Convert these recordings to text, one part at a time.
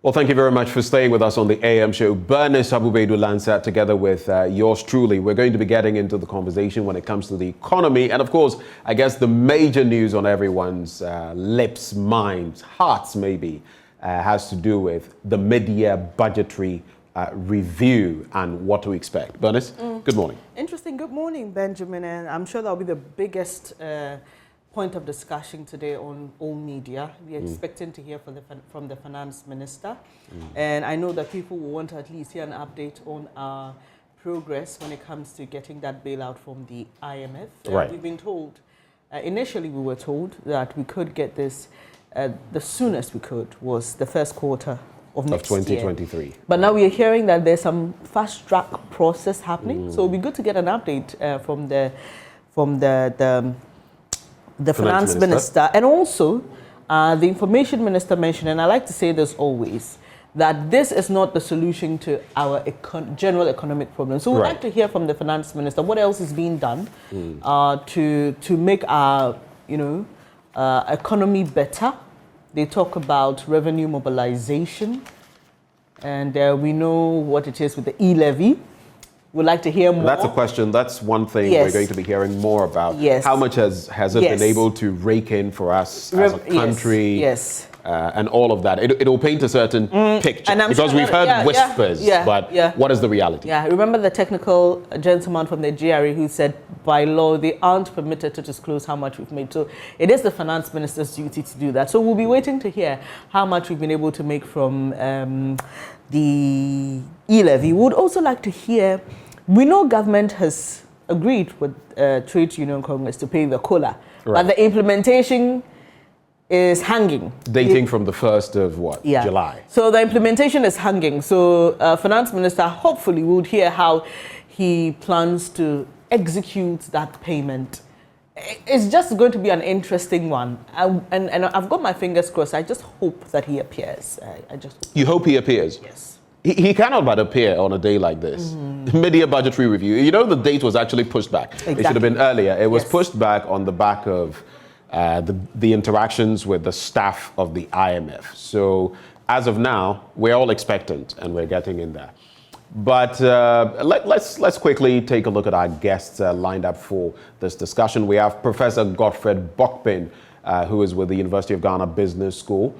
Well, thank you very much for staying with us on the AM show. Bernice, Abu-Baidoo, Lansah, together with yours truly. We're going to be getting into the conversation when it comes to the economy. And of course, I guess the major news on everyone's lips, minds, hearts maybe, has to do with the mid-year budgetary review and what to expect. Bernice, good morning. Interesting. Good morning, Benjamin. And I'm sure that'll be the biggest point of discussion today on all media. We're expecting to hear from the finance minister. And I know that people will want to at least hear an update on our progress when it comes to getting that bailout from the IMF. Right. We've been told, initially we were told that we could get this, the soonest we could was the first quarter of next 2023. year. But now we are hearing that there's some fast track process happening. So it'll be good to get an update from the finance minister, and also the information minister mentioned, and I like to say this always, that this is not the solution to our general economic problems. So we'd like to hear from the finance minister what else is being done to make our economy better. They talk about revenue mobilization, and we know what it is with the e-levy. We'd like to hear more. That's a question. That's one thing we're going to be hearing more about. Yes. How much has it been able to rake in for us as a country? Yes. And all of that. It'll paint a certain picture. Because we've heard whispers, but what is the reality? Yeah, remember the technical gentleman from the GRE who said by law they aren't permitted to disclose how much we've made. So it is the finance minister's duty to do that. So we'll be waiting to hear how much we've been able to make from the e-levy. We would also like to hear, we know government has agreed with Trade Union Congress to pay the COLA, but the implementation is hanging. Dating from the 1st of what? July. So the implementation is hanging. So finance minister hopefully would hear how he plans to execute that payment. It's just going to be an interesting one. And I've got my fingers crossed. I just hope that he appears. You hope he appears? Yes. He cannot but appear on a day like this. Mid-year budgetary review. You know, the date was actually pushed back. Exactly. It should have been earlier. It was pushed back on the back of the interactions with the staff of the IMF. So as of now, we're all expectant and we're getting in there. But let's quickly take a look at our guests lined up for this discussion. We have Professor Godfred Bokpin, who is with the University of Ghana Business School.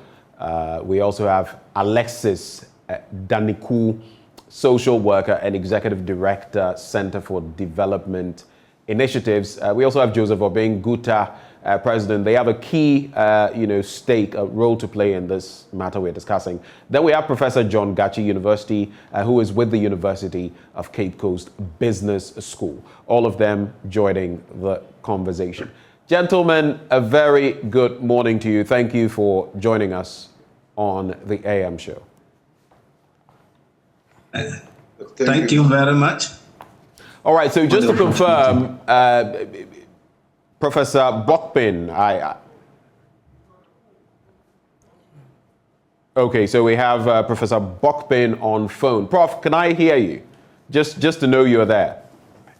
We also have Alexis Daniku, social worker and executive director, Center for Development Initiatives. We also have Joseph Obeng Guta, president. They have a key, stake, a role to play in this matter we're discussing. Then we have Professor John Gachi University, who is with the University of Cape Coast Business School. All of them joining the conversation. Gentlemen, a very good morning to you. Thank you for joining us on the AM show. Thank you very much. All right, so just to confirm, Professor Bokpin, okay, so we have Professor Bokpin on phone. Prof, can I hear you? Just to know you're there.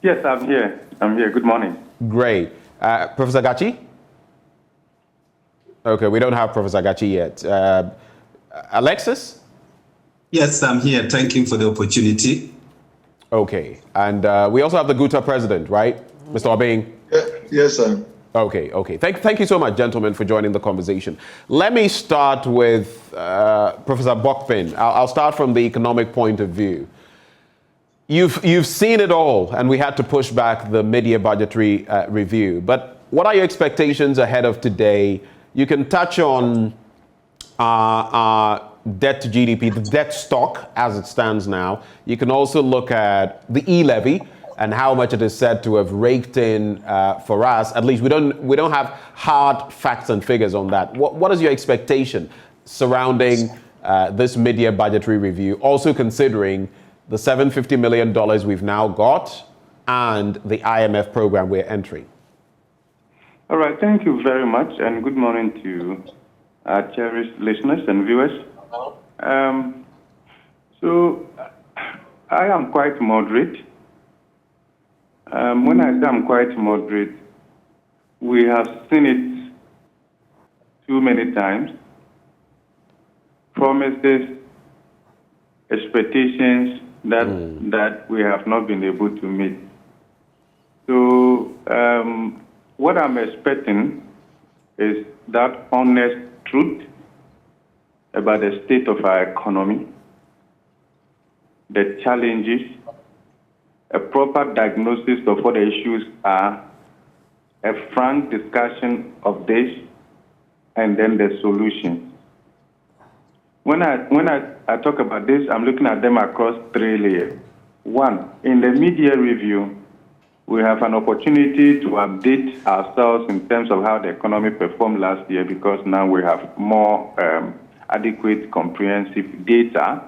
Yes, I'm here. Good morning. Great. Professor Gachi? Okay, we don't have Professor Gachi yet. Alexis? Yes, I'm here. Thank you for the opportunity. Okay, and we also have the Guta president, right? Mr. Obeng? Yes, sir. Okay. Thank you so much, gentlemen, for joining the conversation. Let me start with Professor Bokpin. I'll start from the economic point of view. You've seen it all, and we had to push back the mid-year budgetary review. But what are your expectations ahead of today? You can touch on debt to GDP, the debt stock as it stands now. You can also look at the e-levy and how much it is said to have raked in for us. At least we don't have hard facts and figures on that. What is your expectation surrounding this mid-year budgetary review, also considering the $750 million we've now got and the IMF program we're entering? All right, thank you very much, and good morning to our cherished listeners and viewers. So I am quite moderate. When I say I'm quite moderate, we have seen it too many times. Promises expectations that we have not been able to meet. So what I'm expecting is that honest truth about the state of our economy, the challenges, a proper diagnosis of what the issues are, a frank discussion of this, and then the solution. When I talk about this, I'm looking at them across 3 layers. One, in the media review, we have an opportunity to update ourselves in terms of how the economy performed last year, because now we have more adequate, comprehensive data.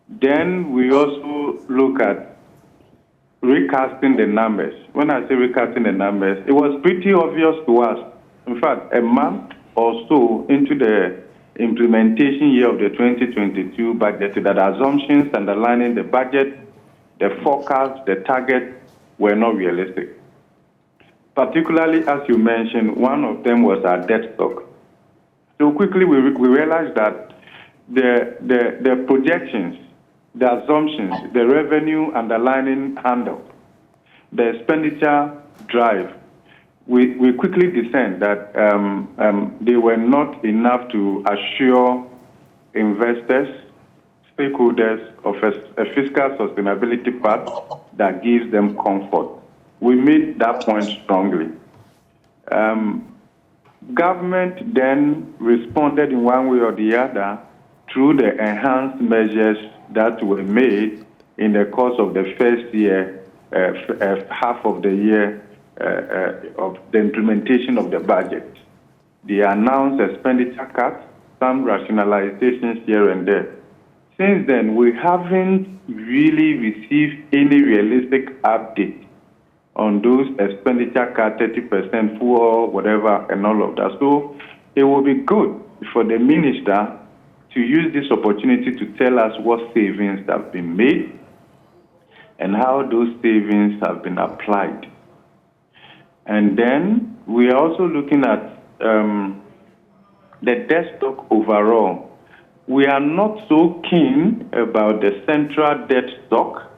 Then we also look at recasting the numbers. When I say recasting the numbers, it was pretty obvious to us. In fact, a month or so into the implementation year of the 2022 budget, that assumptions underlying the budget, the forecast, the target were not realistic. Particularly, as you mentioned, one of them was our debt stock. So quickly we realized that the projections, the assumptions, the revenue underlying handle, the expenditure drive, we quickly discerned that they were not enough to assure investors, stakeholders of a fiscal sustainability path that gives them comfort. We made that point strongly. Government then responded in one way or the other through the enhanced measures that were made in the course of the first year, half of the year of the implementation of the budget. They announced expenditure cuts, some rationalizations here and there. Since then, we haven't really received any realistic update on those expenditure cuts, 30% fuel, whatever, and all of that. So it will be good for the minister to use this opportunity to tell us what savings have been made and how those savings have been applied. And then we are also looking at the debt stock overall. We are not so keen about the central debt stock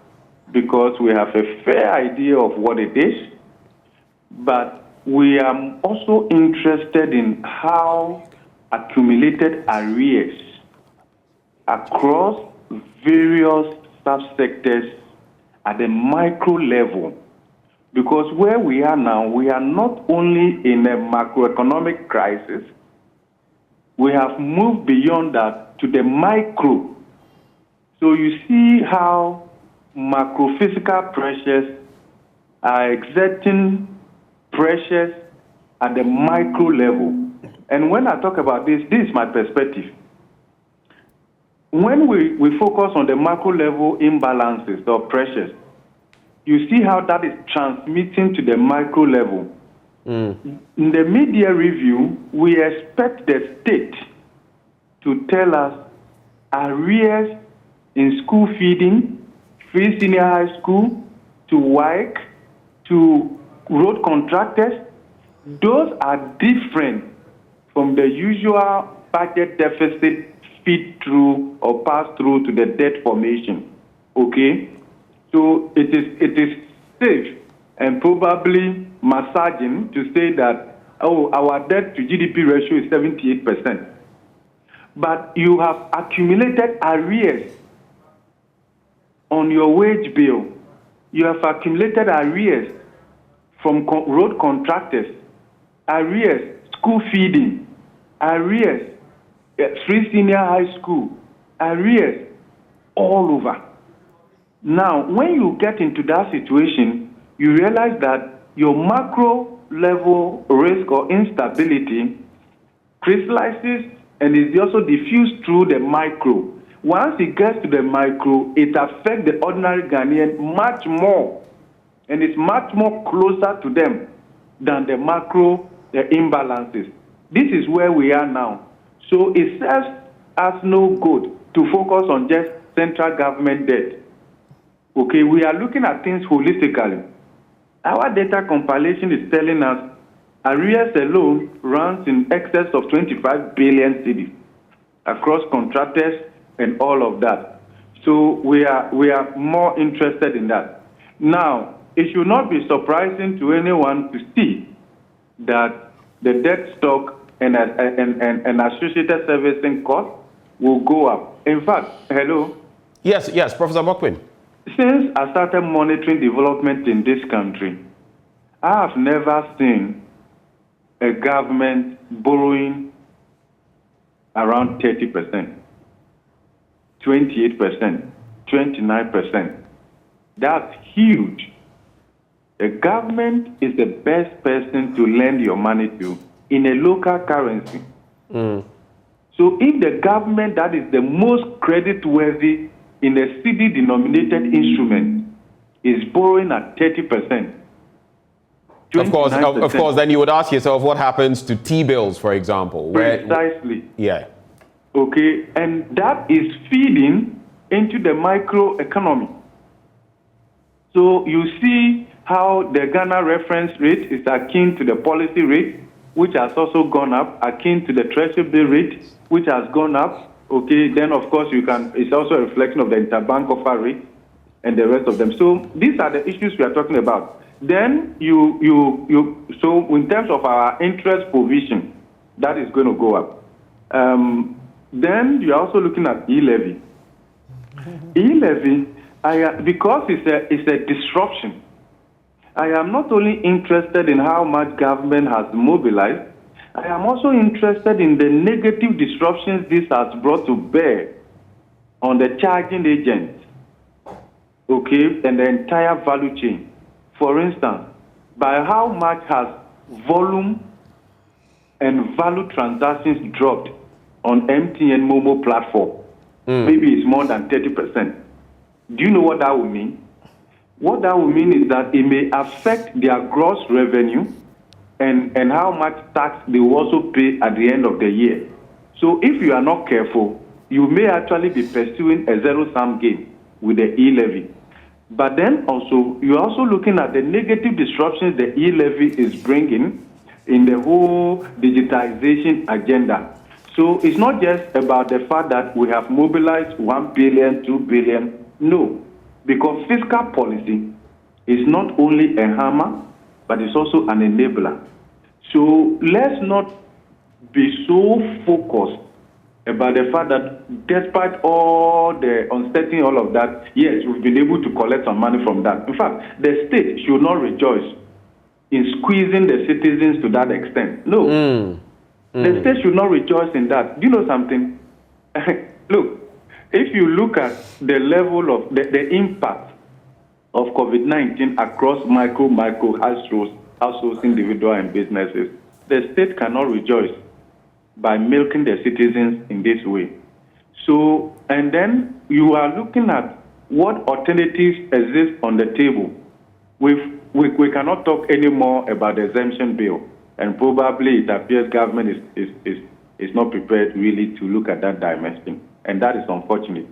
because we have a fair idea of what it is, but we are also interested in how accumulated arrears across various subsectors at the micro level. Because where we are now, we are not only in a macroeconomic crisis, we have moved beyond that to the micro. So you see how macro-physical pressures are exerting pressures at the micro level. And when I talk about this, this is my perspective. When we focus on the macro level imbalances or pressures, you see how that is transmitting to the micro level. In the media review, we expect the state to tell us arrears in school feeding, free senior high school, to WIC, to road contractors. Those are different from the usual budget deficit feed through or pass through to the debt formation. Okay? So it is safe and probably massaging to say that, oh, our debt to GDP ratio is 78%. But you have accumulated arrears on your wage bill. You have accumulated arrears from road contractors, arrears, school feeding, arrears, free senior high school, arrears all over. Now, when you get into that situation, you realize that your macro level risk or instability crystallizes and is also diffused through the micro. Once it gets to the micro, it affects the ordinary Ghanaian much more, and it's much more closer to them than the macro imbalances. This is where we are now. So it serves us no good to focus on just central government debt. Okay, we are looking at things holistically. Our data compilation is telling us arrears alone runs in excess of 25 billion cedis across contractors and all of that. So we are more interested in that. Now, it should not be surprising to anyone to see that the debt stock and associated servicing costs will go up. In fact, hello? Yes, Professor Mokwin. Since I started monitoring development in this country, I have never seen a government borrowing around 30%, 28%, 29%. That's huge. The government is the best person to lend your money to in a local currency. So if the government that is the most credit-worthy in a CD-denominated instrument is borrowing at 30%, of course, then you would ask yourself what happens to T-bills, for example. Precisely. Yeah. Okay, and that is feeding into the microeconomy. So you see how the Ghana reference rate is akin to the policy rate, which has also gone up, akin to the treasury bill rate, which has gone up. Okay, then of course it's also a reflection of the interbank offer rate and the rest of them. So these are the issues we are talking about. Then so in terms of our interest provision, that is going to go up. Then you're also looking at e-levy. E-levy, because it's a disruption, I am not only interested in how much government has mobilized, I am also interested in the negative disruptions this has brought to bear on the charging agents, okay, and the entire value chain. For instance, by how much has volume and value transactions dropped on MTN Momo platform? Maybe it's more than 30%. Do you know what that would mean? What that would mean is that it may affect their gross revenue and how much tax they will also pay at the end of the year. So if you are not careful, you may actually be pursuing a zero-sum game with the e-levy. But then also, you're also looking at the negative disruptions the e-levy is bringing in the whole digitization agenda. So it's not just about the fact that we have mobilized 1 billion, 2 billion. No, because fiscal policy is not only a hammer, but it's also an enabler. So let's not be so focused about the fact that despite all the uncertainty, all of that, yes, we've been able to collect some money from that. In fact, the state should not rejoice in squeezing the citizens to that extent. No. The state should not rejoice in that. Do you know something? Look, if you look at the level of the impact of COVID-19 across micro households, individual and businesses, the state cannot rejoice by milking the citizens in this way. So, and then you are looking at what alternatives exist on the table. We cannot talk anymore about the exemption bill, and probably it appears government is not prepared really to look at that dimension, and that is unfortunate.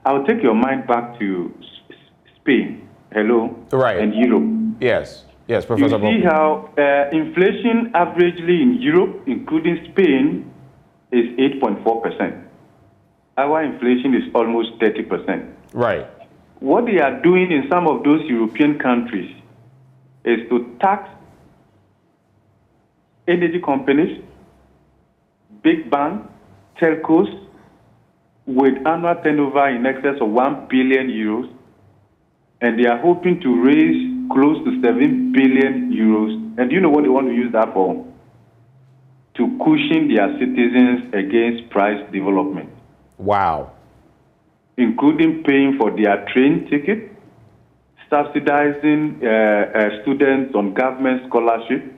I'll take your mind back to Spain, right, and Europe. Yes, Professor. You see how inflation averagely in Europe, including Spain, is 8.4%. Our inflation is almost 30%. Right. What they are doing in some of those European countries is to tax energy companies, big banks, telcos, with annual turnover in excess of 1 billion euros, and they are hoping to raise close to 7 billion euros. And do you know what they want to use that for? To cushion their citizens against price development. Wow. Including paying for their train ticket, subsidizing students on government scholarship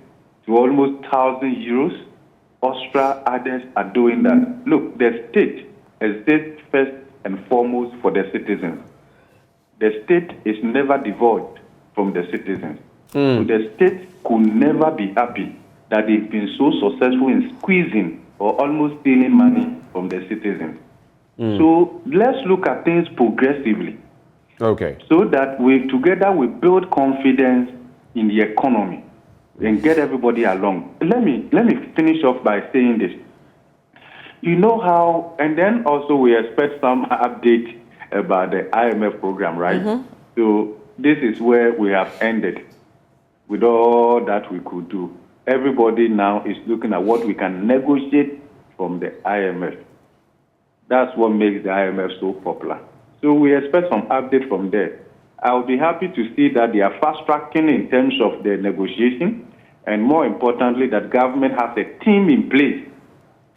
to almost 1,000 euros. Austria, others are doing that. Look, the state exists first and foremost for the citizens. The state is never divorced from the citizens. So the state could never be happy that they've been so successful in squeezing or almost stealing money from the citizens. So let's look at things progressively. Okay. So that we build confidence in the economy and get everybody along. Let me finish off by saying this. You know how, and then also we expect some update about the IMF program, right? So this is where we have ended with all that we could do. Everybody now is looking at what we can negotiate from the IMF. That's what makes the IMF so popular. So we expect some update from there. I'll be happy to see that they are fast-tracking in terms of the negotiation, and more importantly, that government has a team in place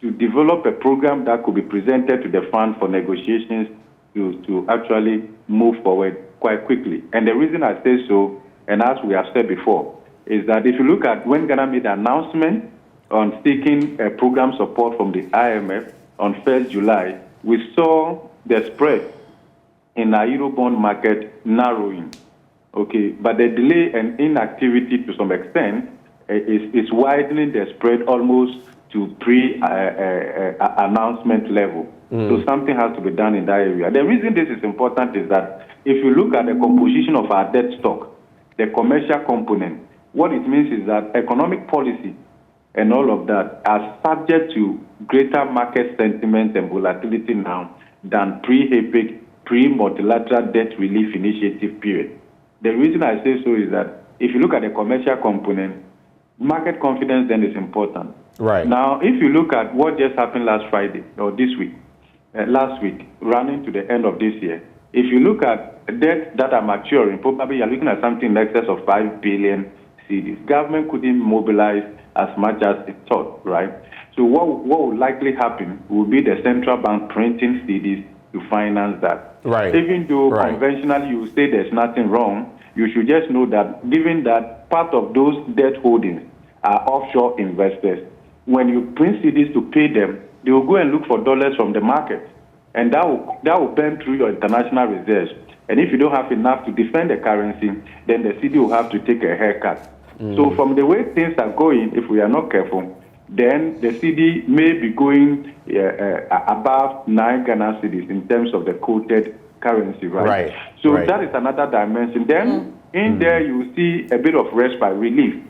to develop a program that could be presented to the fund for negotiations to actually move forward quite quickly. And the reason I say so, and as we have said before, is that if you look at when Ghana made the announcement on seeking program support from the IMF on 1st July, we saw the spread in our Eurobond market narrowing. Okay, but the delay and inactivity to some extent is widening the spread almost to pre-announcement level. So something has to be done in that area. The reason this is important is that if you look at the composition of our debt stock, the commercial component, what it means is that economic policy and all of that are subject to greater market sentiment and volatility now than pre-HAPIC, pre-multilateral debt relief initiative period. The reason I say so is that if you look at the commercial component, market confidence then is important. Right. Now, if you look at what just happened last Friday or this week, last week, running to the end of this year, if you look at debts that are maturing, probably you're looking at something in excess of 5 billion cedis. Government couldn't mobilize as much as it thought, right? So what will likely happen will be the central bank printing cedis to finance that. Right. Even though conventionally you say there's nothing wrong, you should just know that given that part of those debt holdings are offshore investors, when you print cedis to pay them, they will go and look for dollars from the market. And that will burn through your international reserves. And if you don't have enough to defend the currency, then the CD will have to take a haircut. So from the way things are going, if we are not careful, then the CD may be going above 9 Ghana cedis in terms of the quoted currency, right? So that is another dimension. Then in there you see a bit of respite relief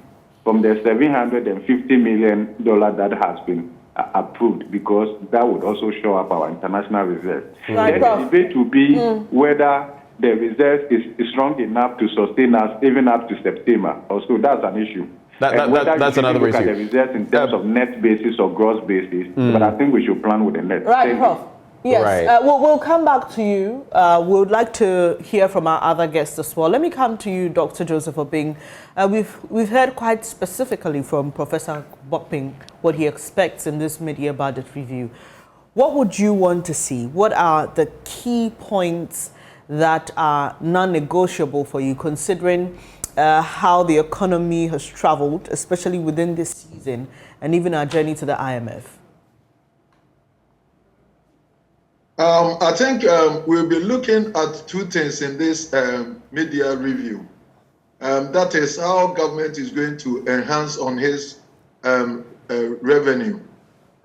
from the $750 million that has been approved, because that would also show up our international reserve. Then the debate will be whether the reserve is strong enough to sustain us even up to September. Also, that's an issue. That's another issue. At the reserves in terms of net basis or gross basis, but I think we should plan with the net. Right, Prof. Yes, we'll come back to you. We would like to hear from our other guests as well. Let me come to you, Dr. Joseph Obing. We've heard quite specifically from Professor Bokping what he expects in this mid-year budget review. What would you want to see? What are the key points that are non-negotiable for you, considering how the economy has traveled, especially within this season, and even our journey to the IMF? I think we'll be looking at two things in this mid-year review. That is how government is going to enhance on his revenue,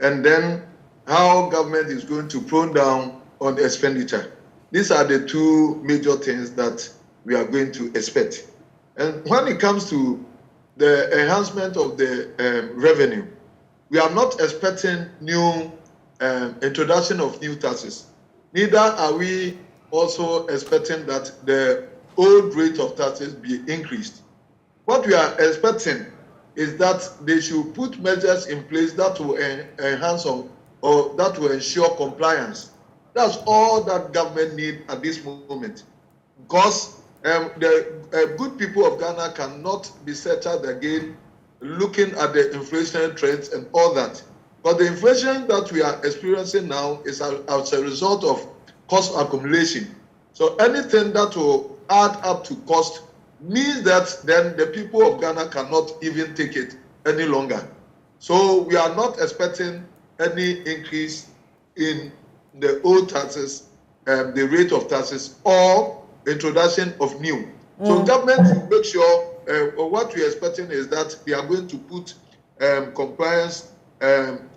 and then how government is going to prune down on expenditure. These are the two major things that we are going to expect. And when it comes to the enhancement of the revenue, we are not expecting new introduction of new taxes. Neither are we also expecting that the old rate of taxes be increased. What we are expecting is that they should put measures in place that will enhance or that will ensure compliance. That's all that government needs at this moment, because the good people of Ghana cannot be settled again looking at the inflation trends and all that. But the inflation that we are experiencing now is as a result of cost accumulation. So anything that will add up to cost means that then the people of Ghana cannot even take it any longer. So we are not expecting any increase in the old taxes, the rate of taxes, or introduction of new. So government will make sure what we are expecting is that they are going to put compliance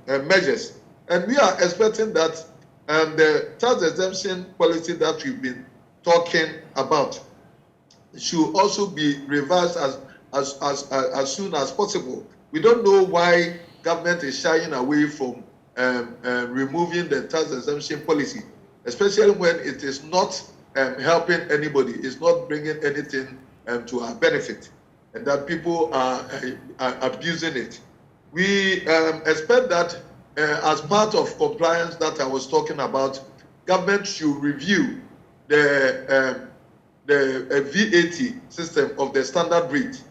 measures. And we are expecting that the tax exemption policy that we've been talking about should also be reversed as soon as possible. We don't know why government is shying away from removing the tax exemption policy. especially when it is not helping anybody, it's not bringing anything to our benefit, and that people are abusing it. We expect that as part of compliance that I was talking about, government should review the VAT system of the standard rate.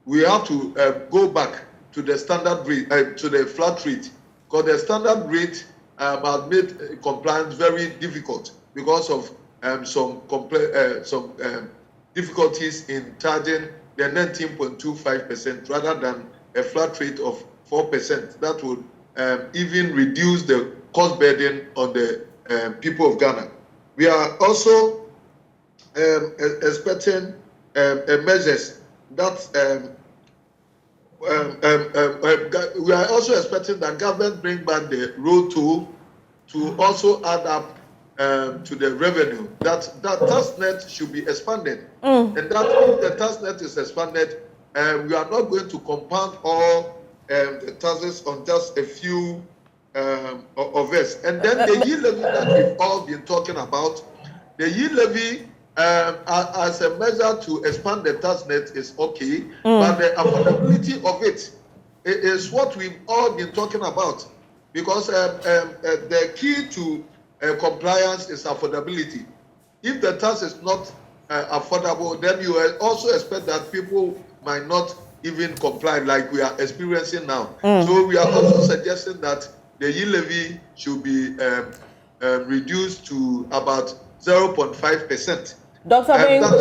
We have to go back to the standard rate, to the flat rate, because the standard rate has made compliance very difficult because of some difficulties in charging the 19.25% rather than a flat rate of 4%. That would even reduce the cost burden on the people of Ghana. We are also expecting measures that we are also expecting that government bring back the road toll to also add up to the revenue. That tax net should be expanded, and that if the tax net is expanded, we are not going to compound all the taxes on just a few of us. And then the yield levy that we've all been talking about, the yield levy as a measure to expand the tax net is okay, but the affordability of it is what we've all been talking about, because the key to compliance is affordability. If the tax is not affordable, then you also expect that people might not even comply like we are experiencing now. So we are also suggesting that the yield levy should be reduced to about 0.5%. Dr. Bing, that's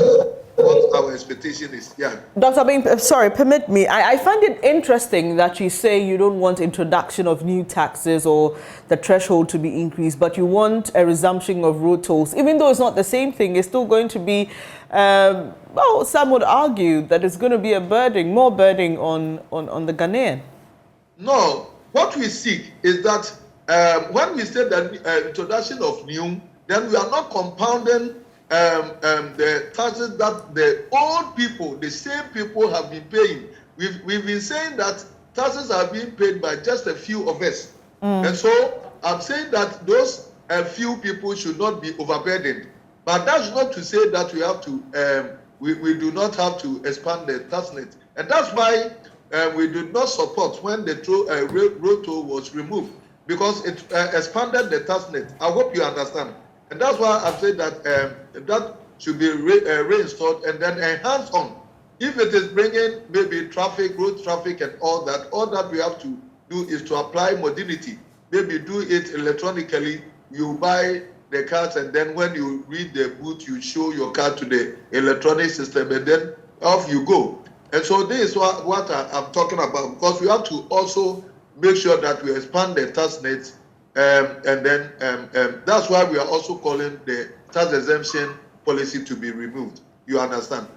what our expectation is. Yeah. Dr. Bing, sorry, permit me. I find it interesting that you say you don't want introduction of new taxes or the threshold to be increased, but you want a resumption of road tolls. Even though it's not the same thing, it's still going to be, well, some would argue that it's going to be a burden, more burden on the Ghanaian. No, what we seek is that when we say the introduction of new, then we are not compounding the taxes that the old people, the same people have been paying. We've been saying that taxes are being paid by just a few of us. And so I'm saying that those few people should not be overburdened. But that's not to say that we have to, we do not have to expand the tax net. And that's why we did not support when the road toll was removed, because it expanded the tax net. I hope you understand. And that's why I've said that that should be reinstalled and then enhanced on. If it is bringing maybe traffic, road traffic and all that we have to do is to apply modernity. Maybe do it electronically. You buy the cards and then when you read the boot, you show your card to the electronic system and then off you go. And so this is what I'm talking about, because we have to also make sure that we expand the tax net. And then that's why we are also calling the tax exemption policy to be removed. You understand?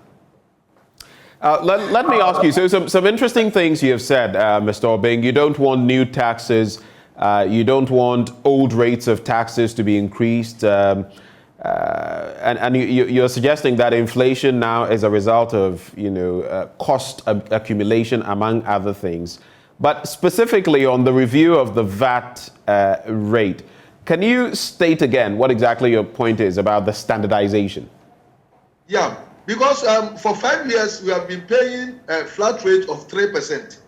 Let me ask you, so some interesting things you have said, Mr. Obeng. You don't want new taxes. You don't want old rates of taxes to be increased. And you're suggesting that inflation now is a result of, cost accumulation, among other things. But specifically on the review of the VAT rate, can you state again what exactly your point is about the standardization? Yeah, because for 5 years we have been paying a flat rate of 3%.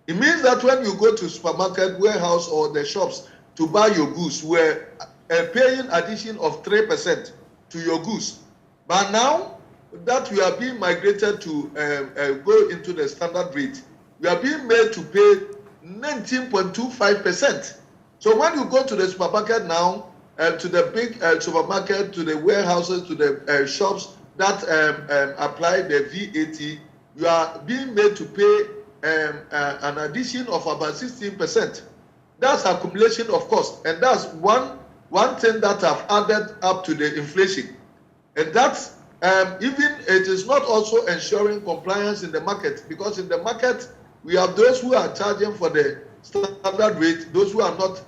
It means that when you go to supermarket, warehouse or the shops to buy your goods, we're paying addition of 3% to your goods. But now that we are being migrated to go into the standard rate, we are being made to pay 19.25%. So when you go to the supermarket now, to the big supermarket, to the warehouses, to the shops that apply the VAT, you are being made to pay an addition of about 16%. That's accumulation of cost, and that's one thing that have added up to the inflation. And that's even it is not also ensuring compliance in the market, because in the market we have those who are charging for the standard rate, those who are not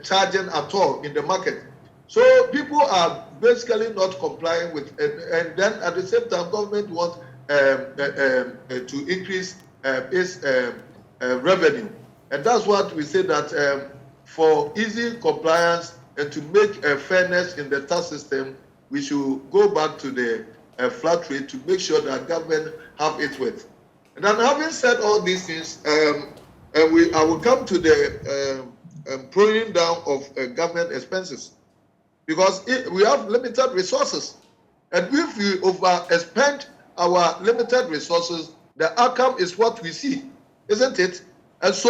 charging at all in the market. So people are basically not complying with, and then at the same time, government wants to increase its revenue, and that's what we say that for easy compliance, and to make fairness in the tax system, we should go back to the flat rate to make sure that government have its worth. And then, having said all these things, I will come to the pruning down of government expenses, because we have limited resources, and if we overspend our limited resources, the outcome is what we see, isn't it? And so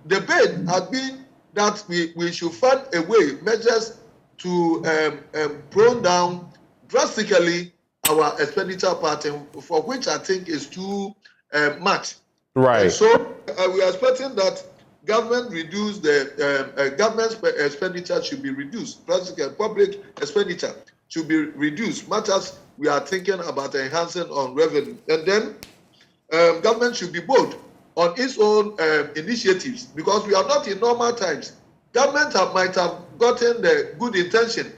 the bid has been that we should find a way, measures to prune down drastically our expenditure pattern, for which I think is too much. Right. And so we are expecting that government reduce the government expenditure should be reduced. Public expenditure should be reduced, much as we are thinking about enhancing on revenue. And then government should be bold on its own initiatives, because we are not in normal times. Government might have gotten the good intention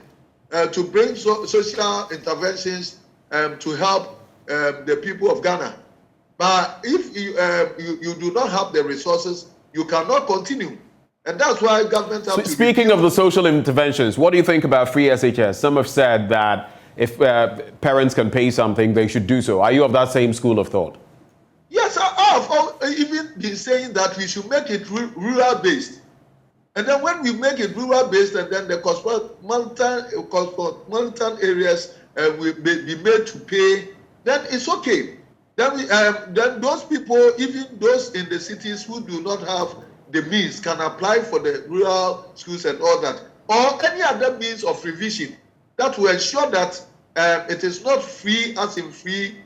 to bring social interventions to help the people of Ghana. But if you do not have the resources, you cannot continue. And that's why government have to... Speaking of the social interventions, what do you think about free SHS? Some have said that if parents can pay something, they should do so. Are you of that same school of thought? Yes, I have even been saying that we should make it rural-based. And then when we make it rural-based, and then the cosmopolitan areas will be made to pay, then it's okay. Then those people, even those in the cities who do not have the means, can apply for the rural schools and all that, or any other means of revision that will ensure that it is not free, as in free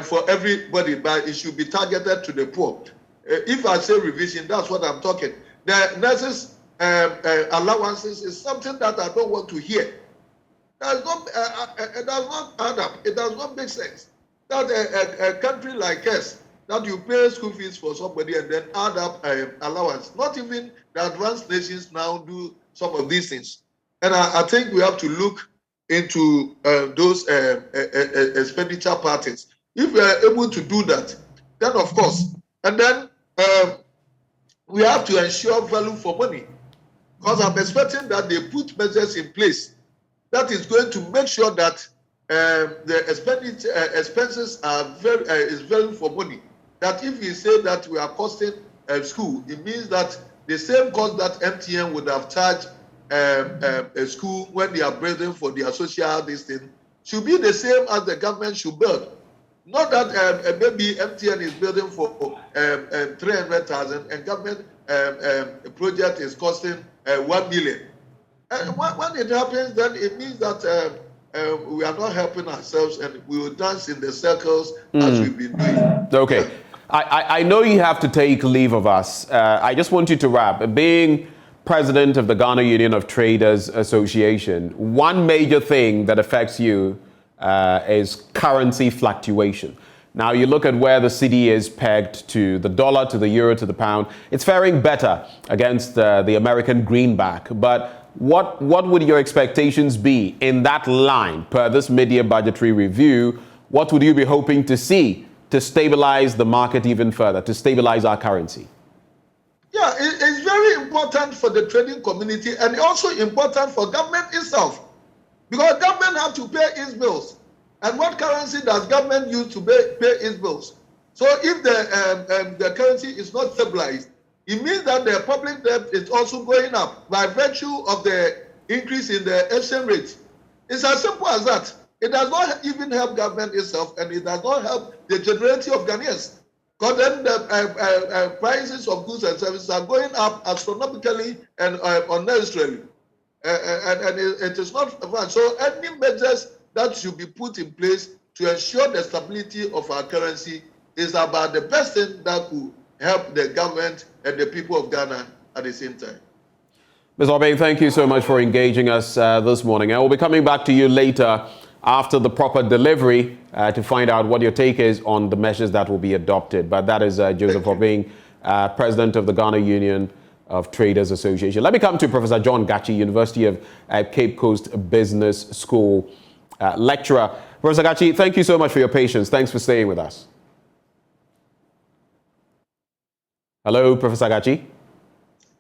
for everybody, but it should be targeted to the poor. If I say revision, that's what I'm talking. The nurses' allowances is something that I don't want to hear. It does not add up. It does not make sense that a country like us, that you pay school fees for somebody and then add up allowance. Not even the advanced nations now do some of these things. And I think we have to look into those expenditure patterns. If we are able to do that, then of course. And then we have to ensure value for money, because I'm expecting that they put measures in place that is going to make sure that the expenses are value for money. That if we say that we are costing school, it means that the same cost that MTN would have charged a school when they are building for their social distance should be the same as the government should build. Not that maybe MTN is building for 300,000 and government project is costing 1 million. And when it happens, then it means that we are not helping ourselves, and we will dance in the circles as we've been doing. Okay. Yeah. I know you have to take leave of us. I just want you to wrap. Being president of the Ghana Union of Traders Association, one major thing that affects you is currency fluctuation. Now, you look at where the cedi is pegged to the dollar, to the euro, to the pound. It's faring better against the American greenback. But what would your expectations be in that line per this mid-year budgetary review? What would you be hoping to see to stabilize the market even further, to stabilize our currency? Yeah, it's very important for the trading community, and also important for government itself, because government have to pay its bills. And what currency does government use to pay its bills? So if the currency is not stabilized, it means that the public debt is also going up by virtue of the increase in the exchange rate. It's as simple as that. It does not even help government itself, and it does not help the generality of Ghanaians. Because then the prices of goods and services are going up astronomically and unnecessarily. And it is not fun. So any measures that should be put in place to ensure the stability of our currency is about the best thing that could help the government and the people of Ghana at the same time. Ms. Obeng, thank you so much for engaging us this morning. I will be coming back to you later after the proper delivery to find out what your take is on the measures that will be adopted. But that is Joseph Obeng, President of the Ghana Union of Traders Association. Let me come to Professor John Gachi, University of Cape Coast Business School lecturer. Professor Gachi, thank you so much for your patience. Thanks for staying with us. Hello, Professor Gachi.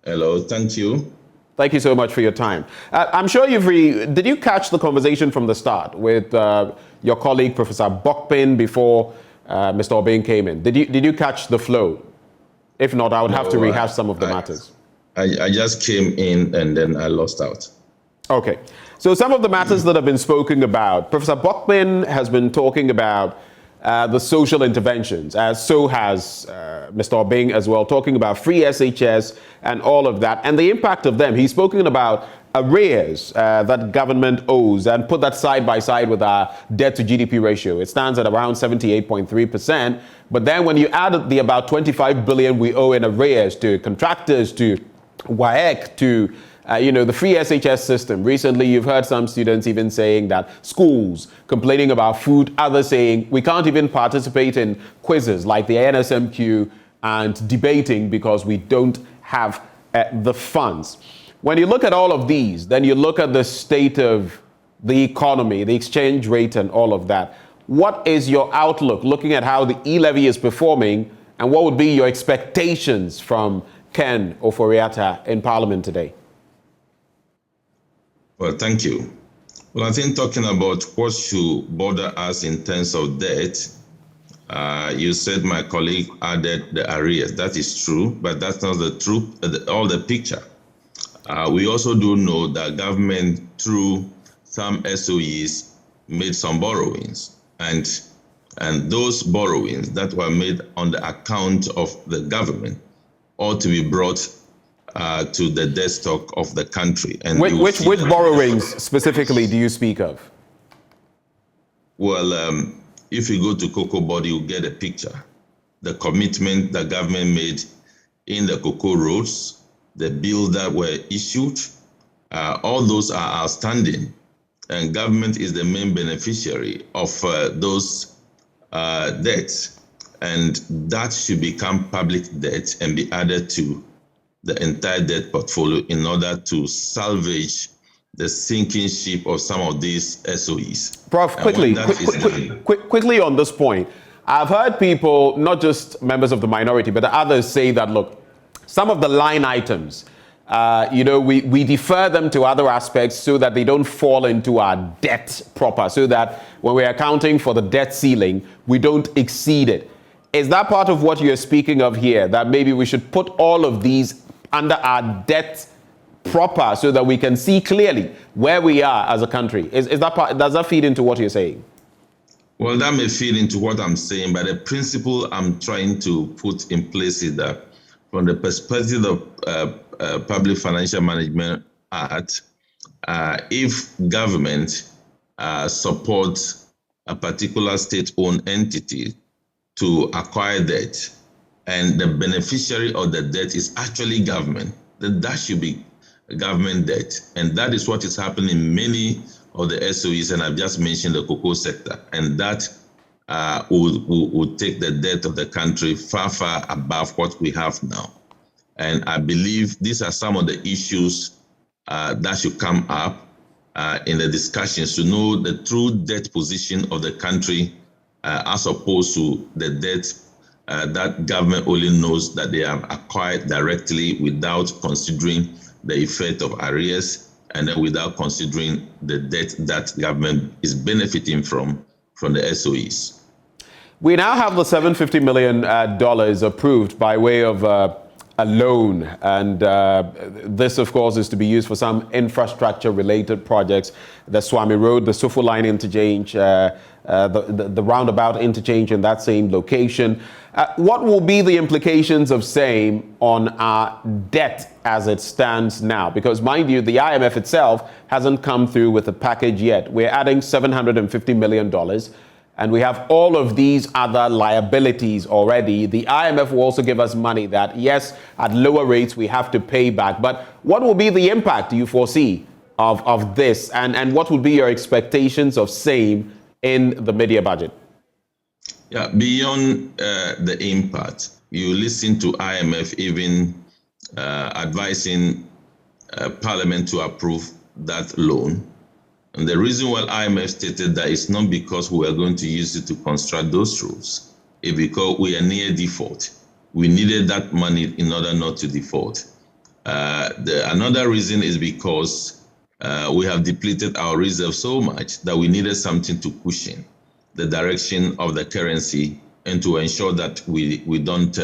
Hello, thank you. Thank you so much for your time. I'm sure did you catch the conversation from the start with your colleague, Professor Bokpin, before Mr. Obeng came in? Did you catch the flow? If not, I would have to rehash some of the matters. I just came in and then I lost out. Okay. So some of the matters that have been spoken about, Professor Bokpin has been talking about the social interventions, as so has Mr. Obeng as well, talking about free SHS and all of that, and the impact of them. He's spoken about arrears that government owes and put that side by side with our debt to GDP ratio. It stands at around 78.3%. But then when you add the about 25 billion we owe in arrears to contractors, to WAEC, to the free SHS system. Recently, you've heard some students even saying that schools complaining about food, others saying we can't even participate in quizzes like the NSMQ and debating because we don't have the funds. When you look at all of these, then you look at the state of the economy, the exchange rate and all of that. What is your outlook looking at how the e-levy is performing, and what would be your expectations from Ken Ofori-Atta in Parliament today? Well, thank you. Well, I think talking about what should bother us in terms of debt, you said my colleague added the arrears. That is true, but that's not the truth, all the picture. We also do know that government, through some SOEs, made some borrowings. And those borrowings that were made on the account of the government ought to be brought to the debt stock of the country. And which borrowings specifically do you speak of? Well, if you go to Cocoa Board, you'll get a picture. The commitment the government made in the cocoa roads, the bills that were issued, all those are outstanding. And government is the main beneficiary of those debts. And that should become public debt and be added to the entire debt portfolio in order to salvage the sinking ship of some of these SOEs. Prof, quickly on this point, I've heard people, not just members of the minority, but others say that, look, some of the line items, we defer them to other aspects so that they don't fall into our debt proper, so that when we're accounting for the debt ceiling, we don't exceed it. Is that part of what you're speaking of here, that maybe we should put all of these under our debt proper so that we can see clearly where we are as a country? Is that part, does that feed into what you're saying? Well, that may feed into what I'm saying, but the principle I'm trying to put in place is that from the perspective of Public Financial Management Act, if government supports a particular state-owned entity to acquire debt, and the beneficiary of the debt is actually government, then that should be government debt. And that is what is happening in many of the SOEs, and I've just mentioned the cocoa sector. And that will take the debt of the country far, far above what we have now. And I believe these are some of the issues that should come up in the discussions to know the true debt position of the country as opposed to the debt that government only knows that they have acquired directly without considering the effect of arrears and then without considering the debt that government is benefiting from the SOEs. We now have the $750 million approved by way of a loan, and this, of course, is to be used for some infrastructure-related projects: the Swami Road, the Sufu Line interchange, the roundabout interchange in that same location. What will be the implications of same on our debt as it stands now? Because, mind you, the IMF itself hasn't come through with a package yet. We're adding $750 million. And we have all of these other liabilities already. The IMF will also give us money that, yes, at lower rates we have to pay back. But what will be the impact you foresee of this? And what would be your expectations of same in the mid-year budget? Yeah, beyond the impact, you listen to IMF even advising Parliament to approve that loan. And the reason why IMF stated that is not because we are going to use it to construct those roads. It's because we are near default. We needed that money in order not to default. Another reason is because we have depleted our reserves so much that we needed something to cushion the direction of the currency and to ensure that we don't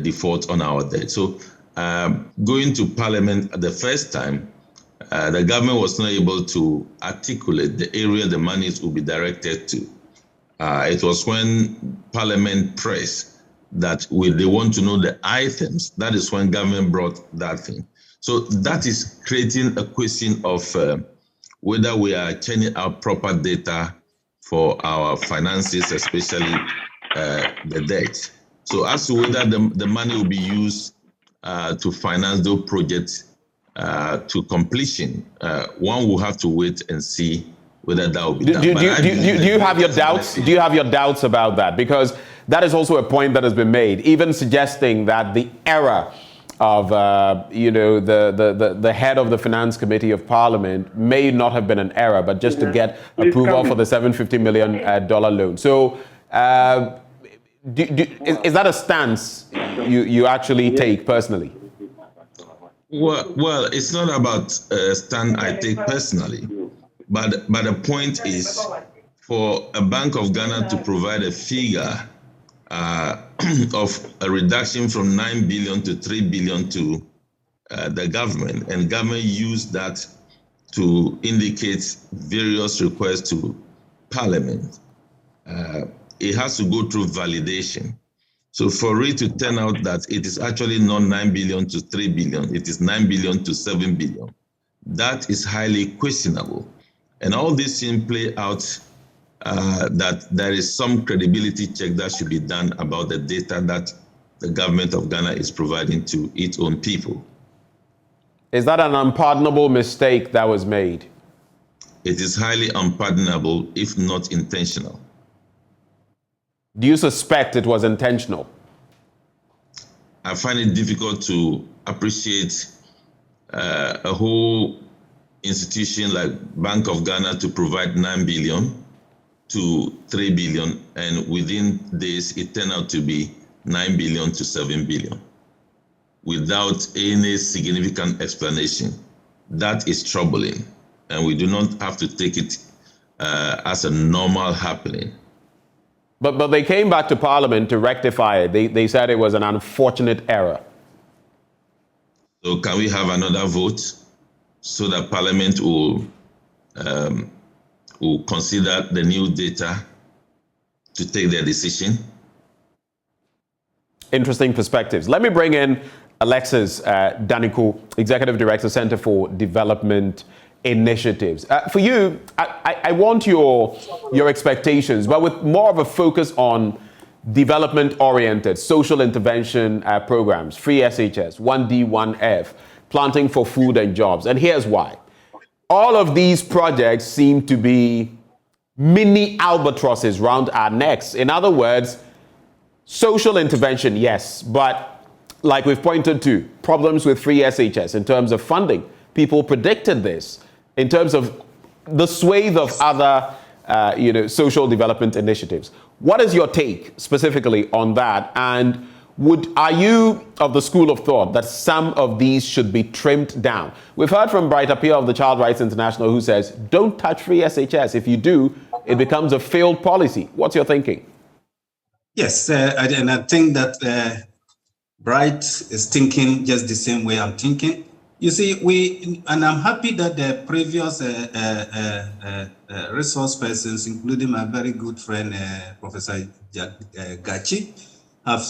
default on our debt. So going to Parliament the first time, the government was not able to articulate the area the monies will be directed to. It was when Parliament pressed that they want to know the items. That is when government brought that thing. So that is creating a question of whether we are churning out proper data for our finances, especially the debt. So as to whether the money will be used to finance those projects to completion, one will have to wait and see whether that will be done. Do you have your doubts? Do you have your doubts about that? Because that is also a point that has been made, even suggesting that the error of the head of the Finance Committee of Parliament may not have been an error, but just to get approval for the $750 million loan. So is that a stance you actually take personally? Well, it's not about a stand I take personally, but the point is for a Bank of Ghana to provide a figure of a reduction from 9 billion to 3 billion to the government, and government used that to indicate various requests to Parliament. It has to go through validation. So for it to turn out that it is actually not 9 billion to 3 billion, it is 9 billion to 7 billion, that is highly questionable. And all these things play out that there is some credibility check that should be done about the data that the government of Ghana is providing to its own people. Is that an unpardonable mistake that was made? It is highly unpardonable, if not intentional. Do you suspect it was intentional? I find it difficult to appreciate a whole institution like Bank of Ghana to provide 9 billion to 3 billion, and within this it turned out to be 9 billion to 7 billion without any significant explanation. That is troubling, and we do not have to take it as a normal happening. But they came back to Parliament to rectify it. They said it was an unfortunate error. So can we have another vote so that Parliament will consider the new data to take their decision? Interesting perspectives. Let me bring in Alexis Daniku, Executive Director, Center for Development Initiatives. For you, I want your expectations, but with more of a focus on development-oriented social intervention programs, free SHS, 1D, 1F, planting for food and jobs. And here's why. All of these projects seem to be mini albatrosses round our necks. In other words, social intervention, yes, but like we've pointed to, problems with free SHS in terms of funding. People predicted this in terms of the swathe of other social development initiatives. What is your take specifically on that? And are you of the school of thought that some of these should be trimmed down? We've heard from Bright Appeal of the Child Rights International, who says, don't touch free SHS. If you do, it becomes a failed policy. What's your thinking? Yes, and I think that Bright is thinking just the same way I'm thinking. You see, and I'm happy that the previous resource persons, including my very good friend, Professor Gachi, have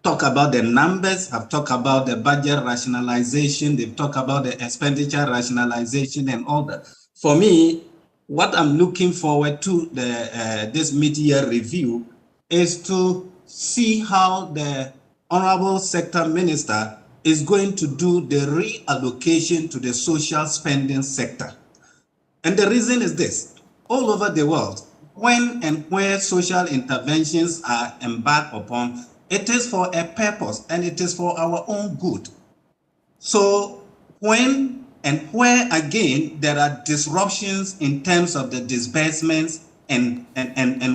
talked about the numbers, have talked about the budget rationalization, they've talked about the expenditure rationalization and all that. For me, what I'm looking forward to this mid-year review is to see how the Honorable Sector Minister is going to do the reallocation to the social spending sector. And the reason is this: all over the world, when and where social interventions are embarked upon, it is for a purpose and it is for our own good. So when and where again there are disruptions in terms of the disbursements and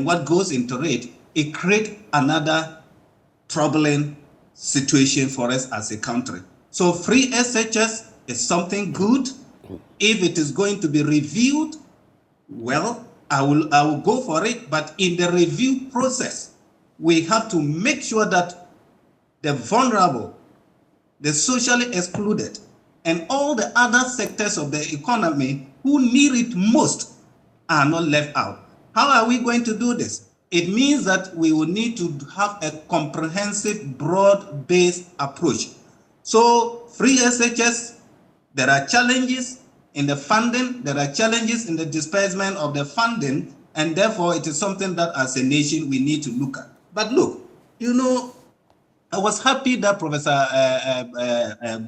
what goes into it, it creates another troubling situation for us as a country. So free SHS is something good. If it is going to be reviewed, well, I will go for it. But in the review process, we have to make sure that the vulnerable, the socially excluded, and all the other sectors of the economy who need it most are not left out. How are we going to do this? It means that we will need to have a comprehensive, broad-based approach. So free SHS, there are challenges in the funding, there are challenges in the disbursement of the funding, and therefore it is something that as a nation we need to look at. But look, you know, I was happy that Professor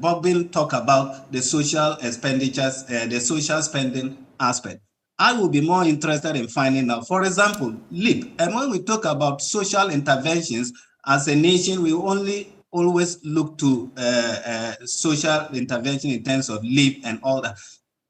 Bobbin talked about the social expenditures, the social spending aspect. I will be more interested in finding out, for example, LEAP. And when we talk about social interventions, as a nation, we only always look to social intervention in terms of LEAP and all that.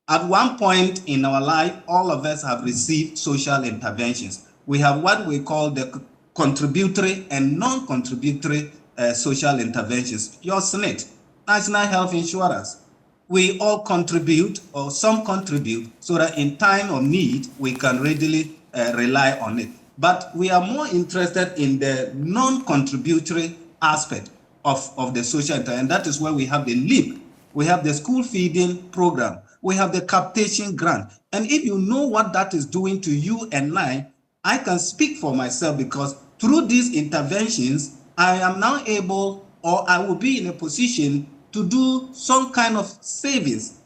At one point in our life, all of us have received social interventions. We have what we call the contributory and non-contributory social interventions. Your SNIT, National Health Insurance, we all contribute, or some contribute, so that in time of need, we can readily rely on it. But we are more interested in the non-contributory aspect of the social intervention, and that is where we have the LEAP, we have the school feeding program, we have the capitation grant. And if you know what that is doing to you and I can speak for myself, because through these interventions, I am now able, or I will be in a position to do some kind of savings.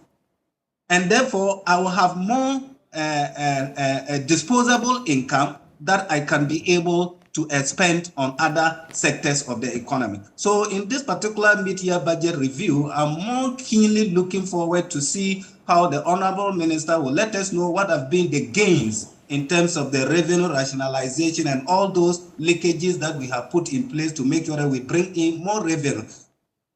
And therefore, I will have more disposable income that I can be able to spend on other sectors of the economy. So in this particular mid-year budget review, I'm more keenly looking forward to see how the Honorable Minister will let us know what have been the gains in terms of the revenue rationalization and all those leakages that we have put in place to make sure that we bring in more revenue.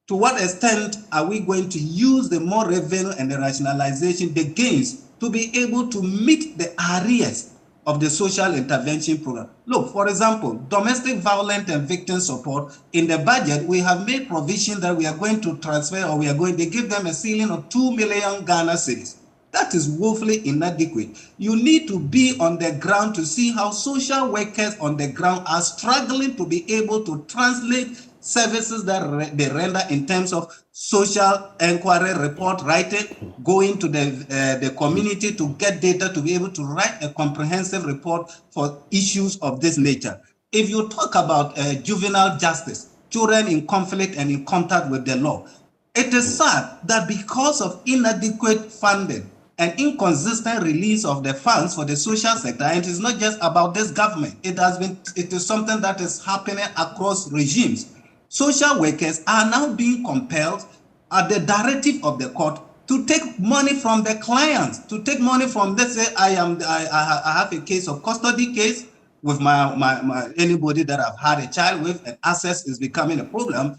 To what extent are we going to use the more revenue and the rationalization, the gains, to be able to meet the arrears of the social intervention program? Look, for example, domestic violence and victim support, in the budget, we have made provision that we are going to transfer, or we are going to give them a ceiling of 2 million Ghana cedis. That is woefully inadequate. You need to be on the ground to see how social workers on the ground are struggling to be able to translate services that they render in terms of social inquiry report writing, going to the community to get data to be able to write a comprehensive report for issues of this nature. If you talk about juvenile justice, children in conflict and in contact with the law, it is sad that because of inadequate funding and inconsistent release of the funds for the social sector, and it is not just about this government, it is something that is happening across regimes. Social workers are now being compelled at the directive of the court to take money from the clients, to take money from, let's say I have a case of custody case with my anybody that I've had a child with, and access is becoming a problem.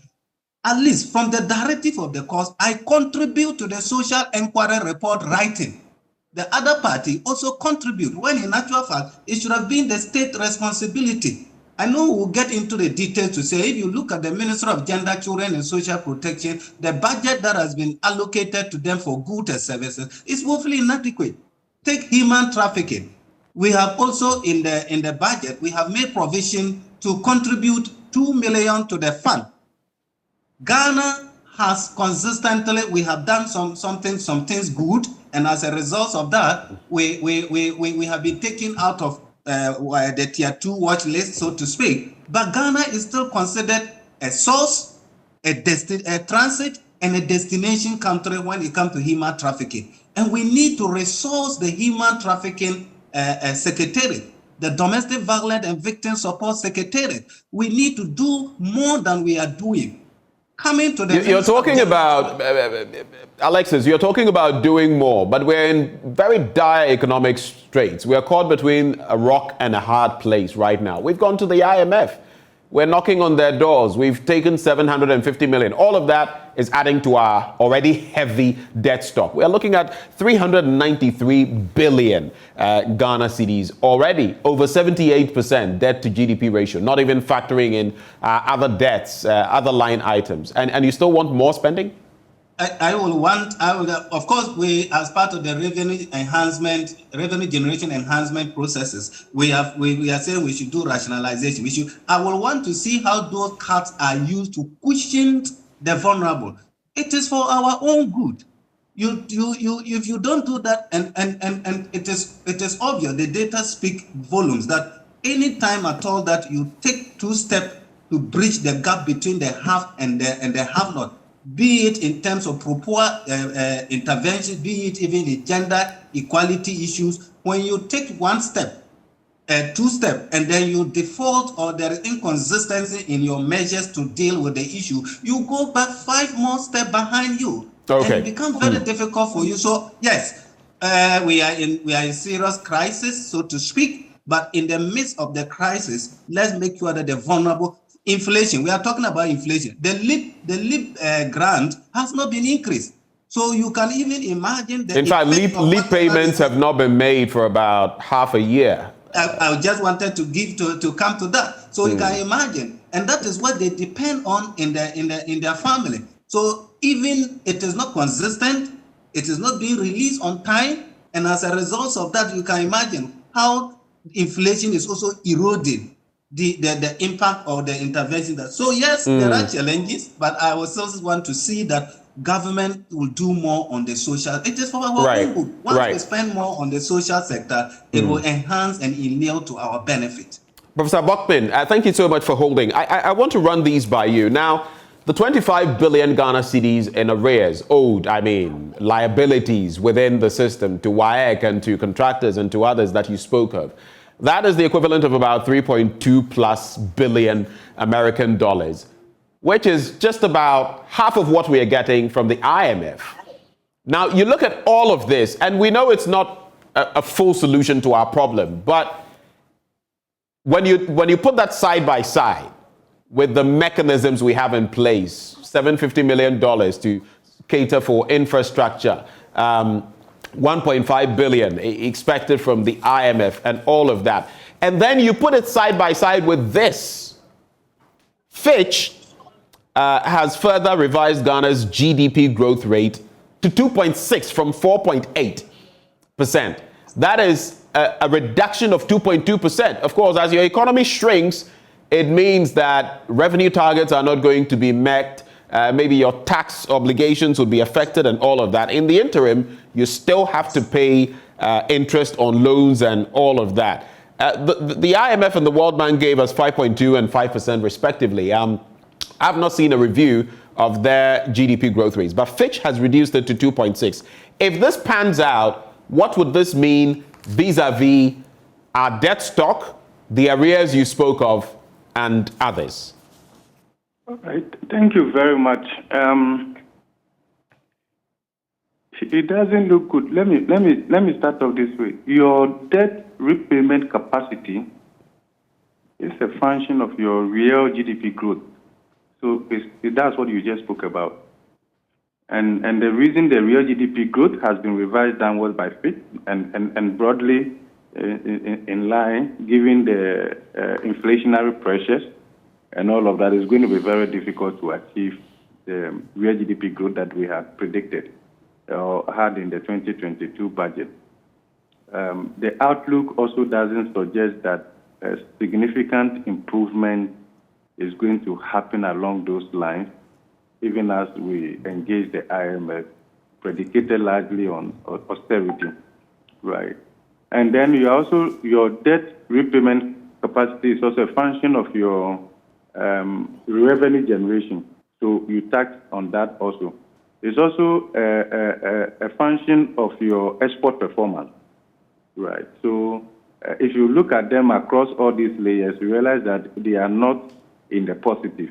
At least from the directive of the court, I contribute to the social inquiry report writing. The other party also contribute, when in actual fact, it should have been the state responsibility. I know we'll get into the details to say, if you look at the Ministry of Gender, Children and Social Protection, the budget that has been allocated to them for goods and services is woefully inadequate. Take human trafficking. We have also in the budget, we have made provision to contribute 2 million to the fund. Ghana has consistently, we have done some things good, and as a result of that, we have been taken out of the tier 2 watch list, so to speak. But Ghana is still considered a source, a transit, and a destination country when it comes to human trafficking. And we need to resource the human trafficking secretariat, the domestic violence and victim support secretariat. We need to do more than we are doing. Coming to the you're talking about, Alexis, you're talking about doing more, but we're in very dire economic straits. We are caught between a rock and a hard place right now. We've gone to the IMF. We're knocking on their doors. We've taken 750 million. All of that is adding to our already heavy debt stock. We're looking at 393 billion Ghana cedis already, over 78% debt to GDP ratio, not even factoring in other debts, other line items. And you still want more spending? Of course, we, as part of the revenue generation enhancement processes, we are saying we should do rationalization. I will want to see how those cuts are used to cushion the vulnerable. It is for our own good. If you don't do that, and it is obvious, the data speak volumes that any time at all that you take 2 steps to bridge the gap between the have and the have not, be it in terms of proper intervention, be it even in gender equality issues, when you take 1 step, 2 steps, and then you default or there is inconsistency in your measures to deal with the issue, you go back 5 more steps behind you. Okay. And it becomes very difficult for you. So yes, we are in serious crisis, so to speak. But in the midst of the crisis, let's make sure that the vulnerable inflation. We are talking about inflation. The LEAP grant has not been increased. So you can even imagine the in fact, LEAP payments have not been made for about half a year. I just wanted to come to that. So you can imagine, and that is what they depend on in their family. So even it is not consistent, it is not being released on time, and as a result of that, you can imagine how inflation is also eroding the impact of the intervention. So yes, there are challenges, but I also want to see that government will do more on the social. It is for our own good. Once we spend more on the social sector, it will enhance and inure to our benefit. Professor Bokpin, thank you so much for holding. I want to run these by you. Now, the 25 billion Ghana cedis in arrears, liabilities within the system to WAEC and to contractors and to others that you spoke of, that is the equivalent of about 3.2+ billion American dollars, which is just about half of what we are getting from the IMF. Now, you look at all of this, and we know it's not a full solution to our problem, but when you put that side by side with the mechanisms we have in place, $750 million to cater for infrastructure, 1.5 billion expected from the IMF and all of that, and then you put it side by side with this, Fitch has further revised Ghana's GDP growth rate to 2.6 from 4.8%. That is a reduction of 2.2%. Of course, as your economy shrinks, it means that revenue targets are not going to be met. Maybe your tax obligations would be affected and all of that. In the interim, you still have to pay interest on loans and all of that. The IMF and the World Bank gave us 5.2 and 5% respectively. I've not seen a review of their GDP growth rates, but Fitch has reduced it to 2.6. If this pans out, what would this mean vis-a-vis our debt stock, the arrears you spoke of, and others? All right. Thank you very much. It doesn't look good. Let me start off this way. Your debt repayment capacity is a function of your real GDP growth. So that's what you just spoke about. And the reason the real GDP growth has been revised downwards by Fitch and broadly in line, given the inflationary pressures and all of that, is going to be very difficult to achieve the real GDP growth that we had predicted or had in the 2022 budget. The outlook also doesn't suggest that a significant improvement is going to happen along those lines, even as we engage the IMF, predicated largely on austerity, right? And then your debt repayment capacity is also a function of your revenue generation. So you tax on that also. It's also a function of your export performance, right? So if you look at them across all these layers, you realize that they are not in the positive.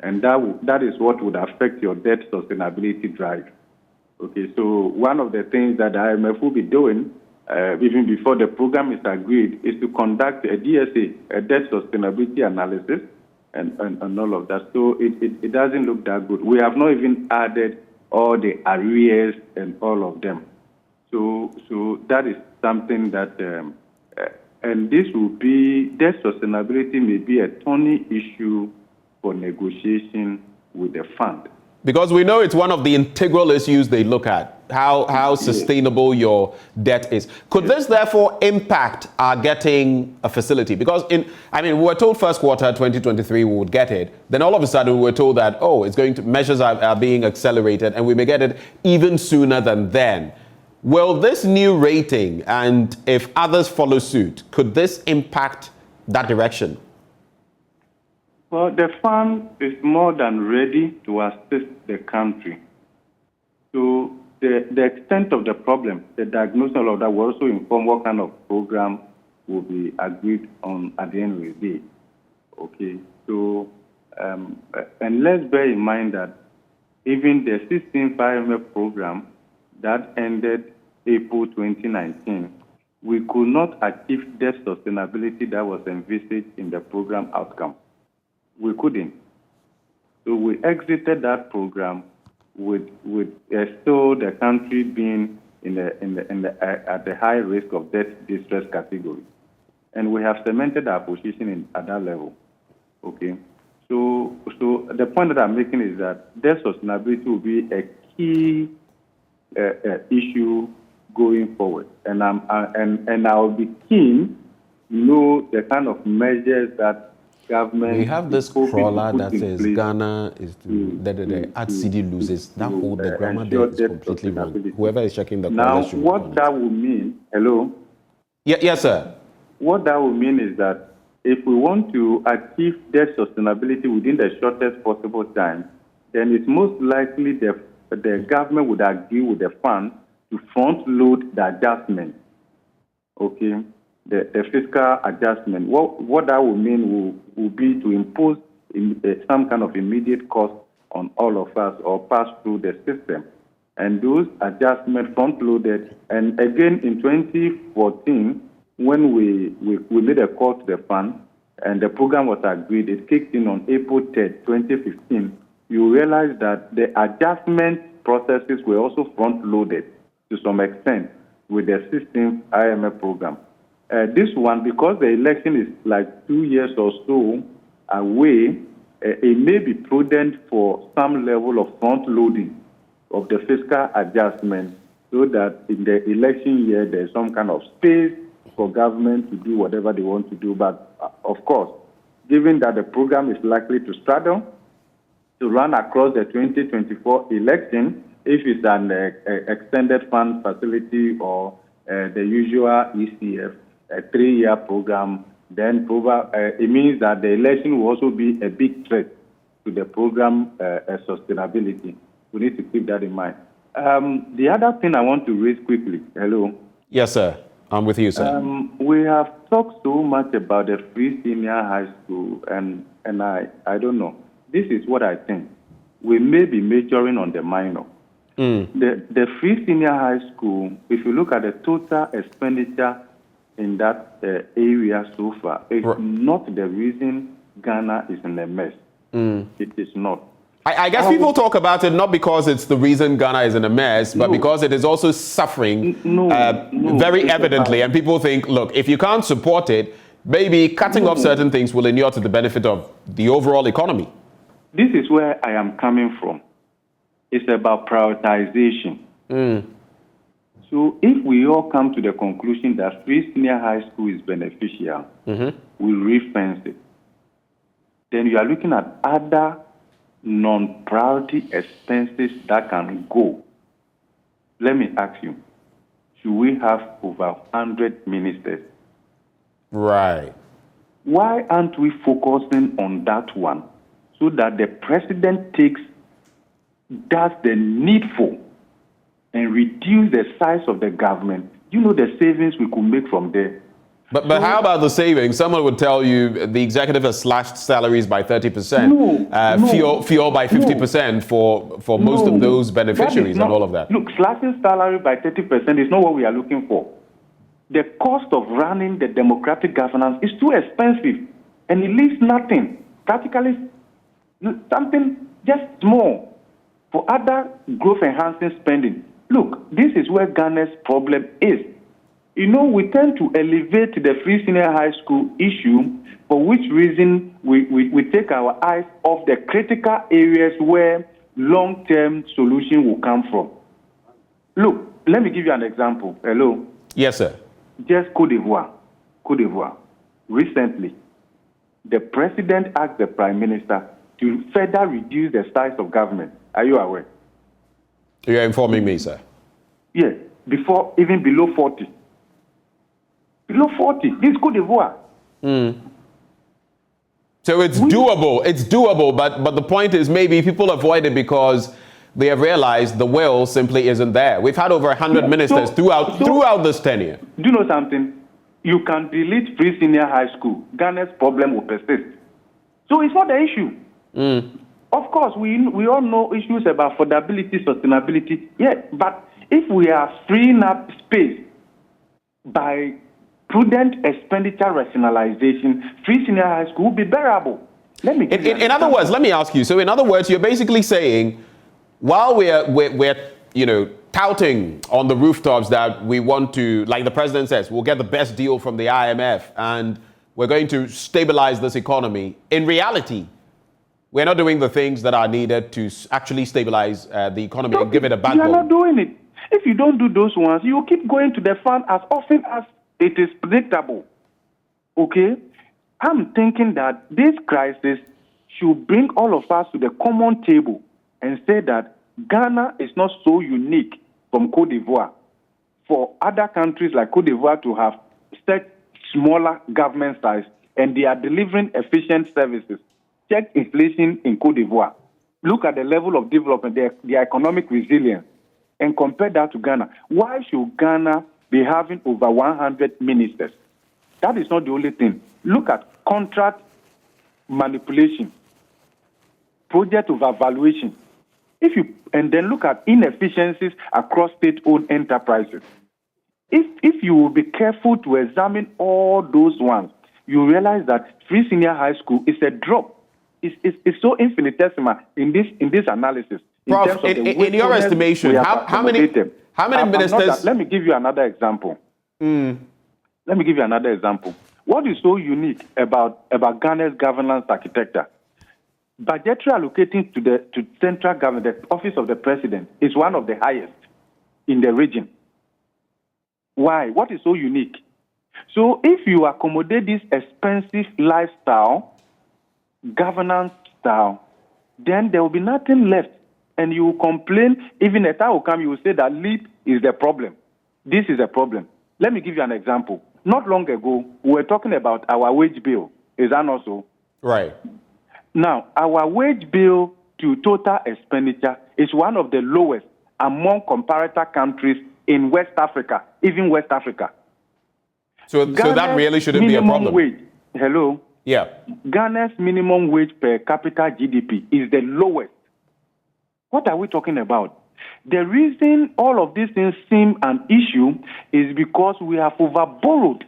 And that is what would affect your debt sustainability drive. Okay, so one of the things that the IMF will be doing, even before the program is agreed, is to conduct a DSA, a debt sustainability analysis, and all of that. So it doesn't look that good. We have not even added all the arrears and all of them. So that is something that, and this will be, debt sustainability may be a thorny issue for negotiation with the fund. Because we know it's one of the integral issues they look at, how sustainable your debt is. Could this therefore impact our getting a facility? Because we were told first quarter 2023 we would get it. Then all of a sudden we were told that, measures are being accelerated and we may get it even sooner than then. Will this new rating, and if others follow suit, could this impact that direction? Well, the fund is more than ready to assist the country. So the extent of the problem, the diagnosis of that will also inform what kind of program will be agreed on at the end of the day. Okay, so, and let's bear in mind that even the 16th IMF program that ended April 2019, we could not achieve the sustainability that was envisaged in the program outcome. We couldn't. So we exited that program with still the country being at the high risk of debt distress category. And we have cemented our position at that level. Okay. So the point that I'm making is that debt sustainability will be a key issue going forward. And I'll be keen to know the kind of measures that government. We have this crawler that says Ghana is at CD loses. That whole the grammar there is completely wrong. Whoever is checking the now, what that will mean? Hello. Yes, sir. What that will mean is that if we want to achieve debt sustainability within the shortest possible time, then it's most likely the government would agree with the fund to front load the adjustment. Okay. The fiscal adjustment. What that will mean will be to impose some kind of immediate cost on all of us or pass through the system. And those adjustments front-loaded. And again, in 2014, when we made a call to the fund and the program was agreed, it kicked in on April 3rd, 2015, you realize that the adjustment processes were also front-loaded to some extent with the 16th IMF program. This one, because the election is like 2 years or so away, it may be prudent for some level of front-loading of the fiscal adjustment so that in the election year there's some kind of space for government to do whatever they want to do. But of course, given that the program is likely to straddle, to run across the 2024 election, if it's an extended fund facility or the usual ECF, a 3-year program, then it means that the election will also be a big threat to the program sustainability. We need to keep that in mind. The other thing I want to raise quickly, hello? Yes, sir. I'm with you, sir. We have talked so much about the free senior high school, and I don't know. This is what I think. We may be majoring on the minor. The free senior high school, if you look at the total expenditure in that area so far, it's not the reason Ghana is in a mess. It is not. I guess people talk about it not because it's the reason Ghana is in a mess, but because it is also suffering very evidently. And people think, look, if you can't support it, maybe cutting off certain things will inure to the benefit of the overall economy. This is where I am coming from. It's about prioritization. So if we all come to the conclusion that free senior high school is beneficial, we re-fence it. Then you are looking at other non-priority expenses that can go. Let me ask you, should we have over 100 ministers? Right. Why aren't we focusing on that one so that the president does the needful and reduce the size of the government? You know the savings we could make from there. But how about the savings? Someone would tell you the executive has slashed salaries by 30%, fuel by 50% for most of those beneficiaries and all of that. Look, slashing salary by 30% is not what we are looking for. The cost of running the democratic governance is too expensive, and it leaves nothing, practically something just small for other growth-enhancing spending. Look, this is where Ghana's problem is. You know, we tend to elevate the free senior high school issue, for which reason we take our eyes off the critical areas where long-term solution will come from. Look, let me give you an example. Hello? Yes, sir. Just Côte d'Ivoire. Recently, the president asked the prime minister to further reduce the size of government. Are you aware? You're informing me, sir. Yes, even below 40. Below 40. This is Côte d'Ivoire. So it's doable, but the point is maybe people avoid it because they have realized the will simply isn't there. We've had over 100 ministers throughout this tenure. Do you know something? You can delete free senior high school. Ghana's problem will persist. So it's not the issue. Of course, we all know issues about affordability, sustainability. Yeah, but if we are freeing up space by prudent expenditure rationalization, free senior high school will be bearable. In other words, let me ask you. So in other words, you're basically saying, while we're touting on the rooftops that we want to, like the president says, we'll get the best deal from the IMF and we're going to stabilize this economy. In reality, we're not doing the things that are needed to actually stabilize the economy and give it a backbone. You're not doing it. If you don't do those ones, you keep going to the fund as often as it is predictable. Okay? I'm thinking that this crisis should bring all of us to the common table and say that Ghana is not so unique from Côte d'Ivoire for other countries like Côte d'Ivoire to have set smaller government size and they are delivering efficient services. Check inflation in Côte d'Ivoire. Look at the level of development, their economic resilience, and compare that to Ghana. Why should Ghana be having over 100 ministers? That is not the only thing. Look at contract manipulation, project overvaluation. And then look at inefficiencies across state-owned enterprises. If you will be careful to examine all those ones, you realize that free senior high school is a drop. It's so infinitesimal in this analysis. Prof, in your estimation, how many ministers? Let me give you another example. Let me give you another example. What is so unique about Ghana's governance architecture? Budgetary allocating to central government, the office of the president, is one of the highest in the region. Why? What is so unique? So if you accommodate this expensive lifestyle, governance style, then there will be nothing left. And you will complain, even a time will come, you will say that LEAP is the problem. This is a problem. Let me give you an example. Not long ago, we were talking about our wage bill. Is that not so? Right. Now, our wage bill to total expenditure is one of the lowest among comparator countries in West Africa, even West Africa. So that really shouldn't be a problem. Wage, hello? Yeah. Ghana's minimum wage per capita GDP is the lowest. What are we talking about? The reason all of these things seem an issue is because we have overborrowed.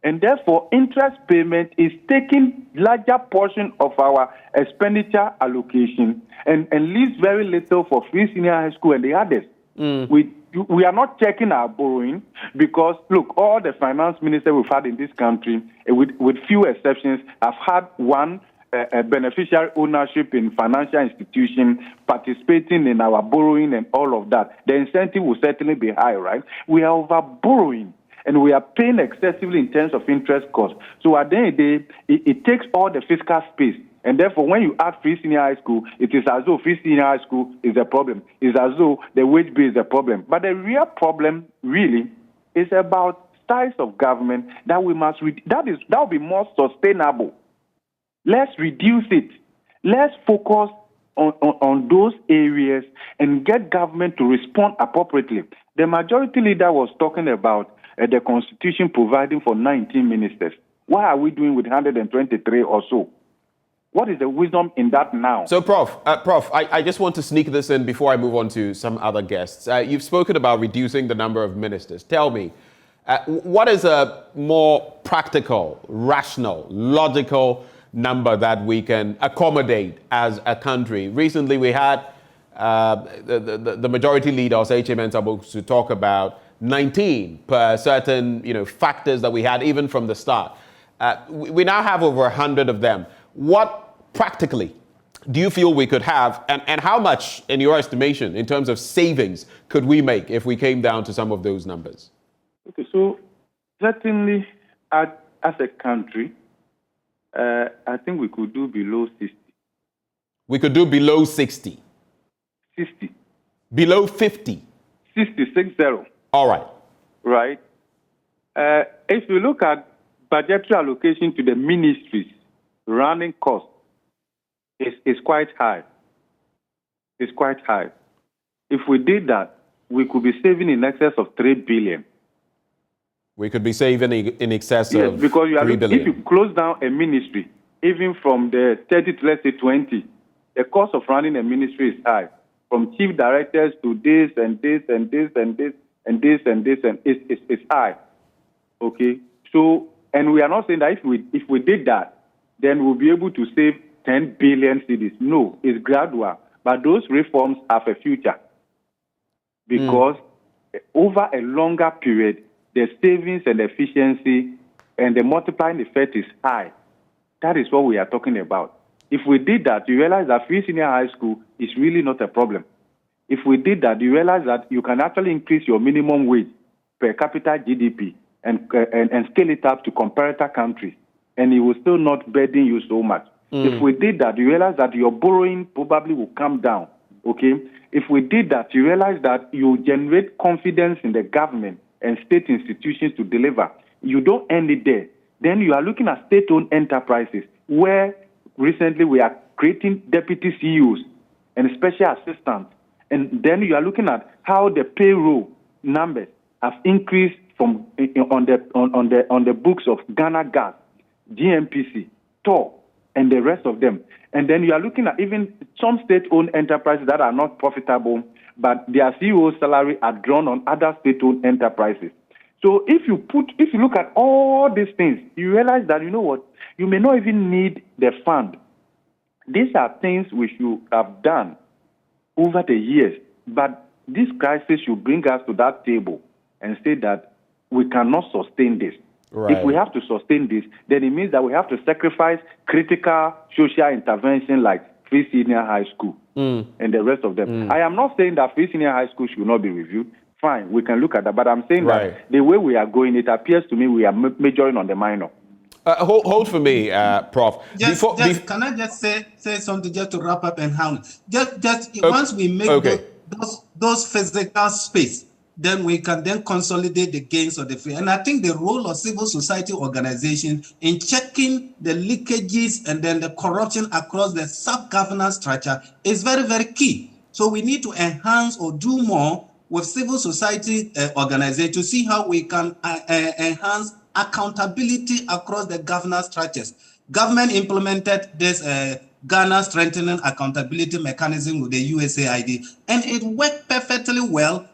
And therefore, interest payment is taking larger portion of our expenditure allocation and leaves very little for free senior high school and the others. We are not checking our borrowing because, look, all the finance ministers we've had in this country, with few exceptions, have had one beneficiary ownership in financial institutions, participating in our borrowing and all of that. The incentive will certainly be high, right? We are over borrowing. And we are paying excessively in terms of interest costs. So at the end of the day, it takes all the fiscal space. And therefore, when you add free senior high school, it is as though free senior high school is a problem. It's as though the wage bill is a problem. But the real problem, really, is about size of government that we must that will be more sustainable. Let's reduce it. Let's focus on those areas and get government to respond appropriately. The majority leader was talking about the Constitution providing for 19 ministers. What are we doing with 123 or so? What is the wisdom in that now? So, Prof, I just want to sneak this in before I move on to some other guests. You've spoken about reducing the number of ministers. Tell me, what is a more practical, rational, logical number that we can accommodate as a country? Recently, we had the majority leader, H.M. Nsabo, to talk about 19 per certain factors that we had even from the start. We now have over 100 of them. What practically do you feel we could have, and how much, in your estimation, in terms of savings, could we make if we came down to some of those numbers? Okay, so certainly as a country, I think we could do below 60. We could do below 60. 60. Below 50. 60. All right. Right. If you look at budgetary allocation to the ministries, running costs is quite high. It's quite high. If we did that, we could be saving in excess of 3 billion. We could be saving in excess yes, of because 3 billion. If you close down a ministry, even from the 30 to let's say 20, the cost of running a ministry is high. From chief directors to this and this and this and this and this and this, and it's high. Okay? So, and we are not saying that if we did that, then we'll be able to save 10 billion cedis. No, it's gradual. But those reforms have a future. Because over a longer period, the savings and efficiency and the multiplying effect is high. That is what we are talking about. If we did that, you realize that free senior high school is really not a problem. If we did that, you realize that you can actually increase your minimum wage per capita GDP and scale it up to comparator countries, and it will still not burden you so much. If we did that, you realize that your borrowing probably will come down. Okay? If we did that, you realize that you generate confidence in the government and state institutions to deliver. You don't end it there. Then you are looking at state-owned enterprises where recently we are creating deputy CEOs and special assistants. And then you are looking at how the payroll numbers have increased from on the books of Ghana Gas, GMPC, TOR, and the rest of them. And then you are looking at even some state-owned enterprises that are not profitable, but their CEO's salary are drawn on other state-owned enterprises. So if you look at all these things, you realize that, you know what, you may not even need the fund. These are things we should have done over the years, but this crisis should bring us to that table and say that we cannot sustain this. Right. If we have to sustain this, then it means that we have to sacrifice critical social intervention like free senior high school and the rest of them. I am not saying that free senior high school should not be reviewed. Fine, we can look at that. But I'm saying that the way we are going, it appears to me we are majoring on the minor. Hold for me, Prof. Can I just say something just to wrap up and hang? Once we make those physical space, then we can then consolidate the gains of the free. And I think the role of civil society organizations in checking the leakages and then the corruption across the sub-governance structure is very, very key. So we need to enhance or do more with civil society organizations to see how we can enhance accountability across the governance structures. Government implemented this Ghana Strengthening Accountability Mechanism with the USAID, and it worked perfectly well.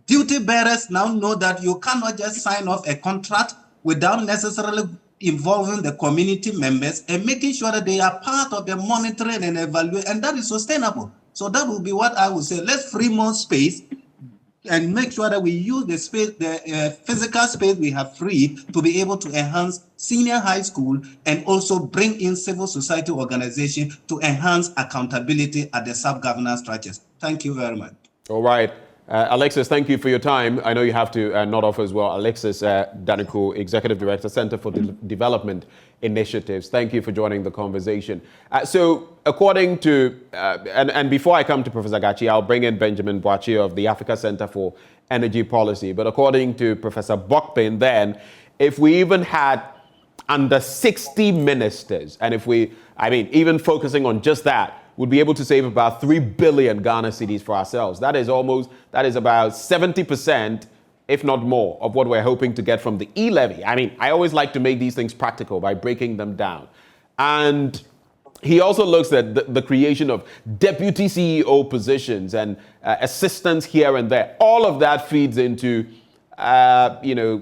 Duty bearers now know that you cannot just sign off a contract without necessarily involving the community members and making sure that they are part of the monitoring and evaluation, and that is sustainable. So that would be what I would say. Let's free more space and make sure that we use the space, the physical space we have free to be able to enhance senior high school and also bring in civil society organization to enhance accountability at the sub-governance structures. Thank you very much. All right. Alexis, thank you for your time. I know you have to nod off as well. Alexis Daniku, Executive Director, Center for Development Initiatives. Thank you for joining the conversation. So according to, and before I come to Professor Gachi, I'll bring in Benjamin Boakye of the Africa Center for Energy Policy. But according to Professor Bokpin, then, if we even had under 60 ministers, and if we, even focusing on just that, would be able to save about 3 billion Ghana cedis for ourselves. That is about 70%, if not more, of what we're hoping to get from the e-levy. I always like to make these things practical by breaking them down. And he also looks at the creation of deputy CEO positions and assistants here and there. All of that feeds into, clamping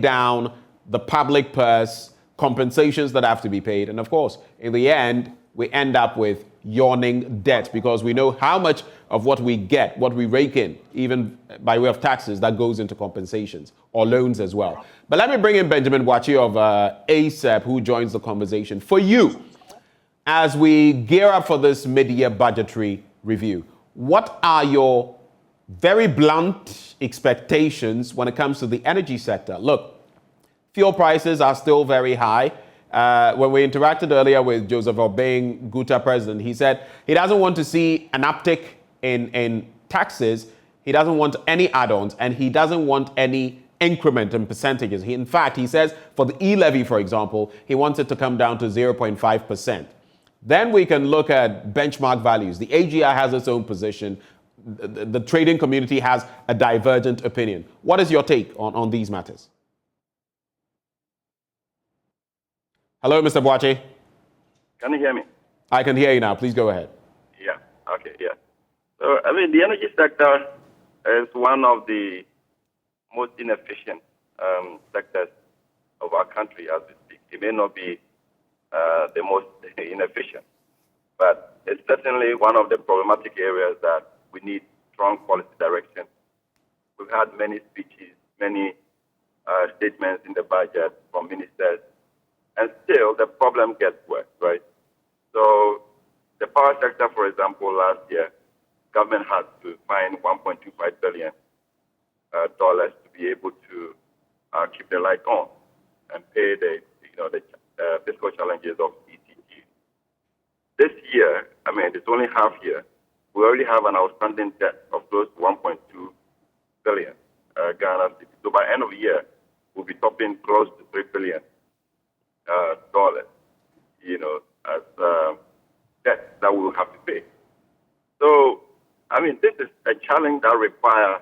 down the public purse, compensations that have to be paid. And of course, in the end, we end up with yawning debt because we know how much of what we get, what we rake in, even by way of taxes, that goes into compensations or loans as well. But let me bring in Benjamin Boakye of ASEP, who joins the conversation. For you, as we gear up for this mid-year budgetary review, what are your very blunt expectations when it comes to the energy sector? Look, fuel prices are still very high. When we interacted earlier with Joseph Obeng, Guta president, he said he doesn't want to see an uptick in taxes. He doesn't want any add-ons, and he doesn't want any increment in percentages. In fact, he says for the e-levy, for example, he wants it to come down to 0.5%. Then we can look at benchmark values. The AGI has its own position. The trading community has a divergent opinion. What is your take on these matters? Hello, Mr. Boache. Can you hear me? I can hear you now. Please go ahead. Yeah. Okay. Yeah. So, the energy sector is one of the most inefficient sectors of our country as we speak. It may not be the most inefficient, but it's certainly one of the problematic areas that we need strong policy direction. We've had many speeches, many statements in the budget from ministers, and still the problem gets worse, right? So the power sector, for example, last year, government had to find $1.25 billion to be able to keep the light on and pay the fiscal challenges of ECG. This year, it's only half year. We already have an outstanding debt of close to 1.2 billion Ghana cedis. So by end of the year, we'll be topping close to $3 billion dollars, as debt that we will have to pay. So, this is a challenge that requires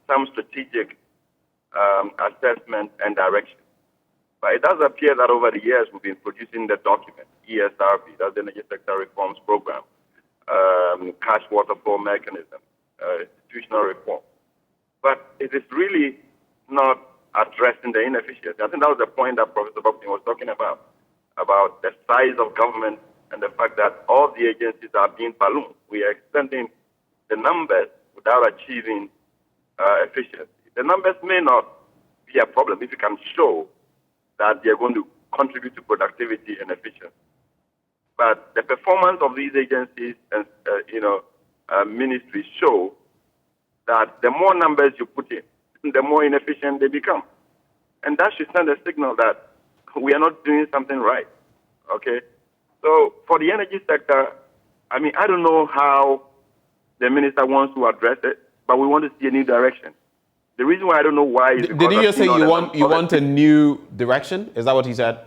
some strategic assessment and direction. But it does appear that over the years we've been producing the document, ESRB, that's the Energy Sector Reforms Program, cash waterfall mechanism, institutional reform. But it is really not addressing the inefficiency. I think that was the point that Professor Bob was talking about the size of government and the fact that all the agencies are being ballooned. We are extending the numbers without achieving efficiency. The numbers may not be a problem if you can show that they're going to contribute to productivity and efficiency. But the performance of these agencies and ministries show that the more numbers you put in, the more inefficient they become. And that should send a signal that we are not doing something right, okay? So for the energy sector, I don't know how the minister wants to address it, but we want to see a new direction. The reason why I don't know why is Did he just say you want a new direction? Is that what he said?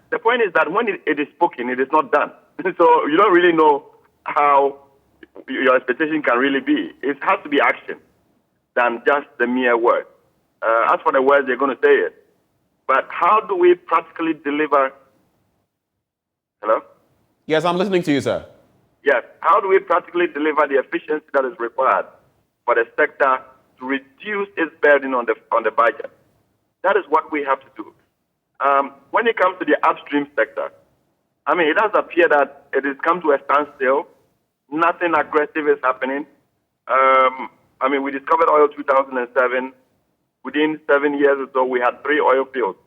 The point is that when it is spoken, it is not done. So you don't really know how your expectation can really be. It has to be action than just the mere word. As for the words, they're going to say it. But how do we practically deliver? Hello? Yes, I'm listening to you, sir. Yes. How do we practically deliver the efficiency that is required for the sector to reduce its burden on the budget? That is what we have to do. When it comes to the upstream sector, it does appear that it has come to a standstill. Nothing aggressive is happening. We discovered oil 2007. Within 7 years or so, we had 3 oil fields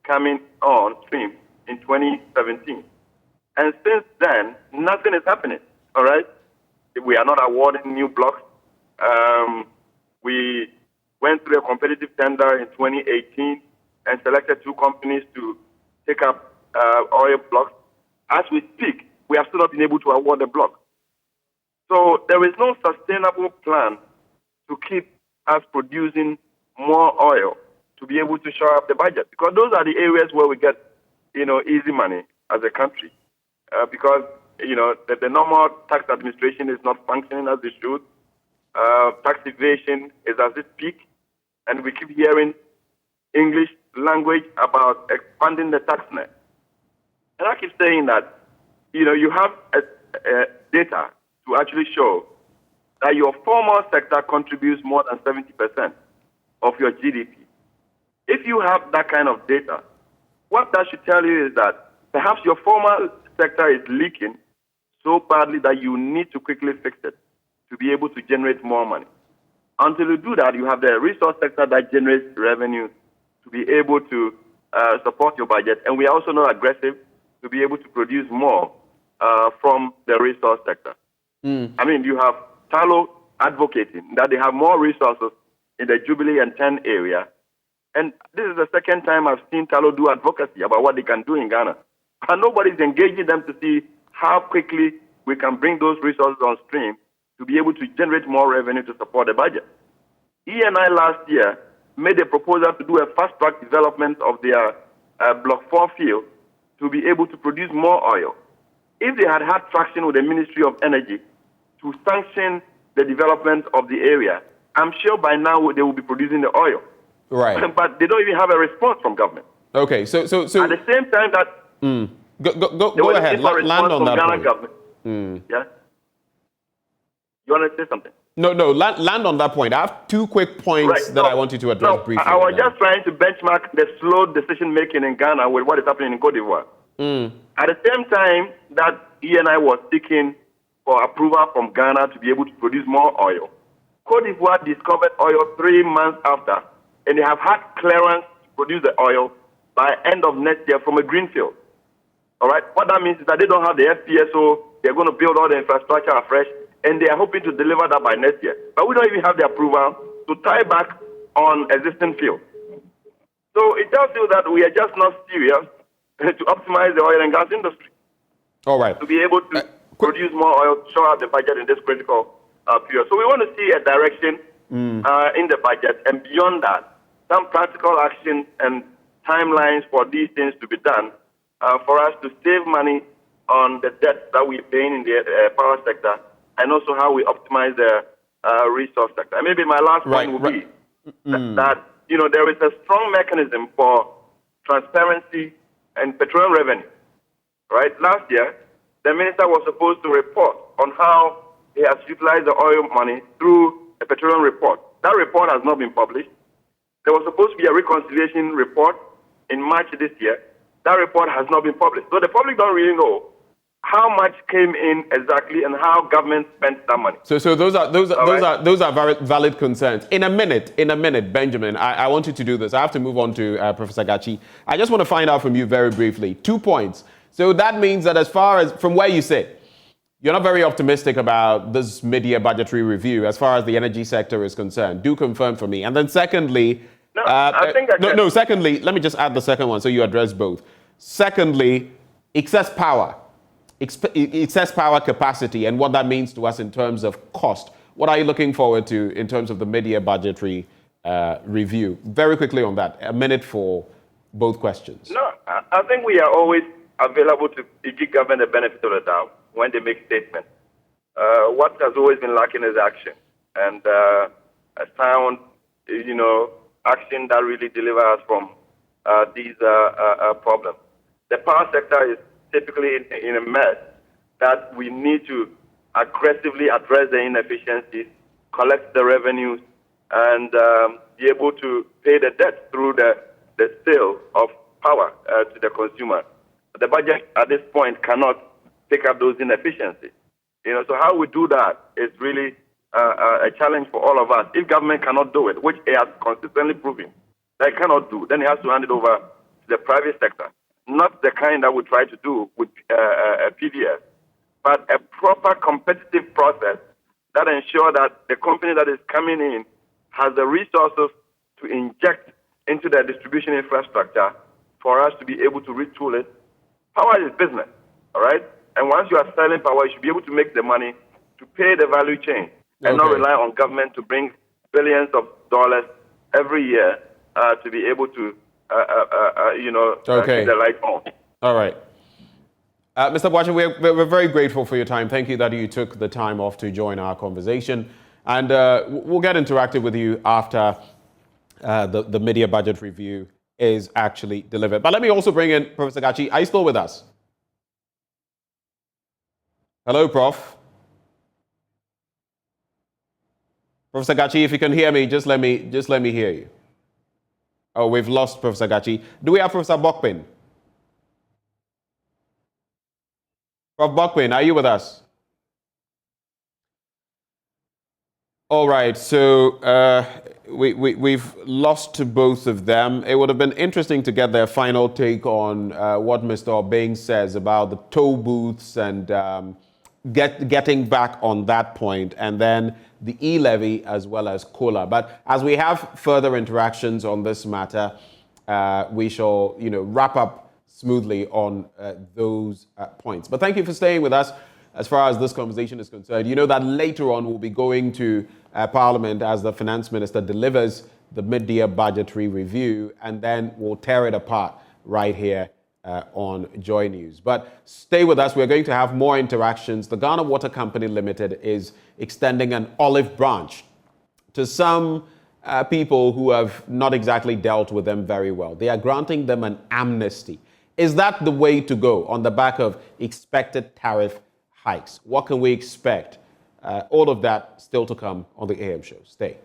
coming on stream in 2017. And since then, nothing is happening, all right? We are not awarding new blocks. We went through a competitive tender in 2018 and selected 2 companies to take up oil blocks. As we speak, we have still not been able to award the block. So there is no sustainable plan to keep us producing more oil to be able to shore up the budget, because those are the areas where we get, easy money as a country. Because, the normal tax administration is not functioning as it should. Tax evasion is at its peak, and we keep hearing English language about expanding the tax net. And I keep saying that, you have data to actually show that your formal sector contributes more than 70% of your GDP. If you have that kind of data, what that should tell you is that perhaps your formal sector is leaking so badly that you need to quickly fix it to be able to generate more money. Until you do that, you have the resource sector that generates revenue to be able to support your budget. And we are also not aggressive to be able to produce more from the resource sector. I mean, you have Tallow advocating that they have more resources in the Jubilee and 10 area. And this is the second time I've seen Tallow do advocacy about what they can do in Ghana. And nobody's engaging them to see how quickly we can bring those resources on stream to be able to generate more revenue to support the budget. ENI last year made a proposal to do a fast-track development of their Block 4 field to be able to produce more oil. If they had had traction with the Ministry of Energy to sanction the development of the area, I'm sure by now they will be producing the oil. Right. But they don't even have a response from government. Okay, so at the same time that go ahead, land on that Ghana point. Government. Yeah. You want to say something? No, land on that point. I have two quick points that I want you to address briefly. I was just trying to benchmark the slow decision making in Ghana with what is happening in Cote d'Ivoire. At the same time that ENI was seeking for approval from Ghana to be able to produce more oil, Cote d'Ivoire discovered oil 3 months after, and they have had clearance to produce the oil by end of next year from a greenfield. All right. What that means is that they don't have the FPSO. They're going to build all the infrastructure afresh, and they are hoping to deliver that by next year. But we don't even have the approval to tie back on existing fields. So it tells you that we are just not serious to optimize the oil and gas industry. All right. To be able to produce more oil, show out the budget in this critical period. So we want to see a direction in the budget, and beyond that, some practical action and timelines for these things to be done for us to save money on the debt that we're paying in the power sector, and also how we optimize the resource sector. And maybe my last point would be that there is a strong mechanism for transparency and petroleum revenue. Right? Last year, the minister was supposed to report on how he has utilized the oil money through a petroleum report. That report has not been published. There was supposed to be a reconciliation report in March this year. That report has not been published. So the public don't really know how much came in exactly and how government spent that money. So those are very valid concerns. In a minute, Benjamin, I want you to do this. I have to move on to Professor Gachi. I just want to find out from you very briefly 2 points. So that means that as far as from where you sit, you're not very optimistic about this mid-year budgetary review as far as the energy sector is concerned. Do confirm for me. And then secondly, secondly, let me just add the second one so you address both. Secondly, excess power capacity and what that means to us in terms of cost. What are you looking forward to in terms of the mid-year budgetary review? Very quickly on that, a minute for both questions. No, I think we are always available to give government the benefit of the doubt when they make statements. What has always been lacking is action, and a sound, action that really delivers from these problems. The power sector is typically in a mess that we need to aggressively address the inefficiencies, collect the revenues, and be able to pay the debt through the sale of power to the consumer. The budget at this point cannot pick up those inefficiencies. So how we do that is really a challenge for all of us. If government cannot do it, which it has consistently proven that it cannot do, then it has to hand it over to the private sector. Not the kind that we try to do with PDS, but a proper competitive process that ensures that the company that is coming in has the resources to inject into the distribution infrastructure for us to be able to retool it. Power is business, all right? And once you are selling power, you should be able to make the money to pay the value chain and not rely on government to bring billions of dollars every year to be able to keep the light on. All right. Mr. Boachen, we're very grateful for your time. Thank you that you took the time off to join our conversation. And we'll get interactive with you after the mid-year budget review is actually delivered. But let me also bring in Professor Gachi. Are you still with us? Hello, Prof. Professor Gachi, if you can hear me, just let me hear you. Oh, we've lost Professor Gachi. Do we have Professor Bokpin? Prof. Bokpin, are you with us? All right, so we've lost to both of them. It would have been interesting to get their final take on what Mr. Obeng says about the toll booths and getting back on that point, and then the e-levy as well as COLA. But as we have further interactions on this matter, we shall, wrap up smoothly on those points. But thank you for staying with us. As far as this conversation is concerned, you know that later on we'll be going to Parliament as the Finance Minister delivers the mid-year budgetary review, and then we'll tear it apart right here on Joy News. But stay with us. We're going to have more interactions. The Ghana Water Company Limited is extending an olive branch to some people who have not exactly dealt with them very well. They are granting them an amnesty. Is that the way to go on the back of expected tariff hikes? What can we expect? All of that still to come on the AM show. Stay.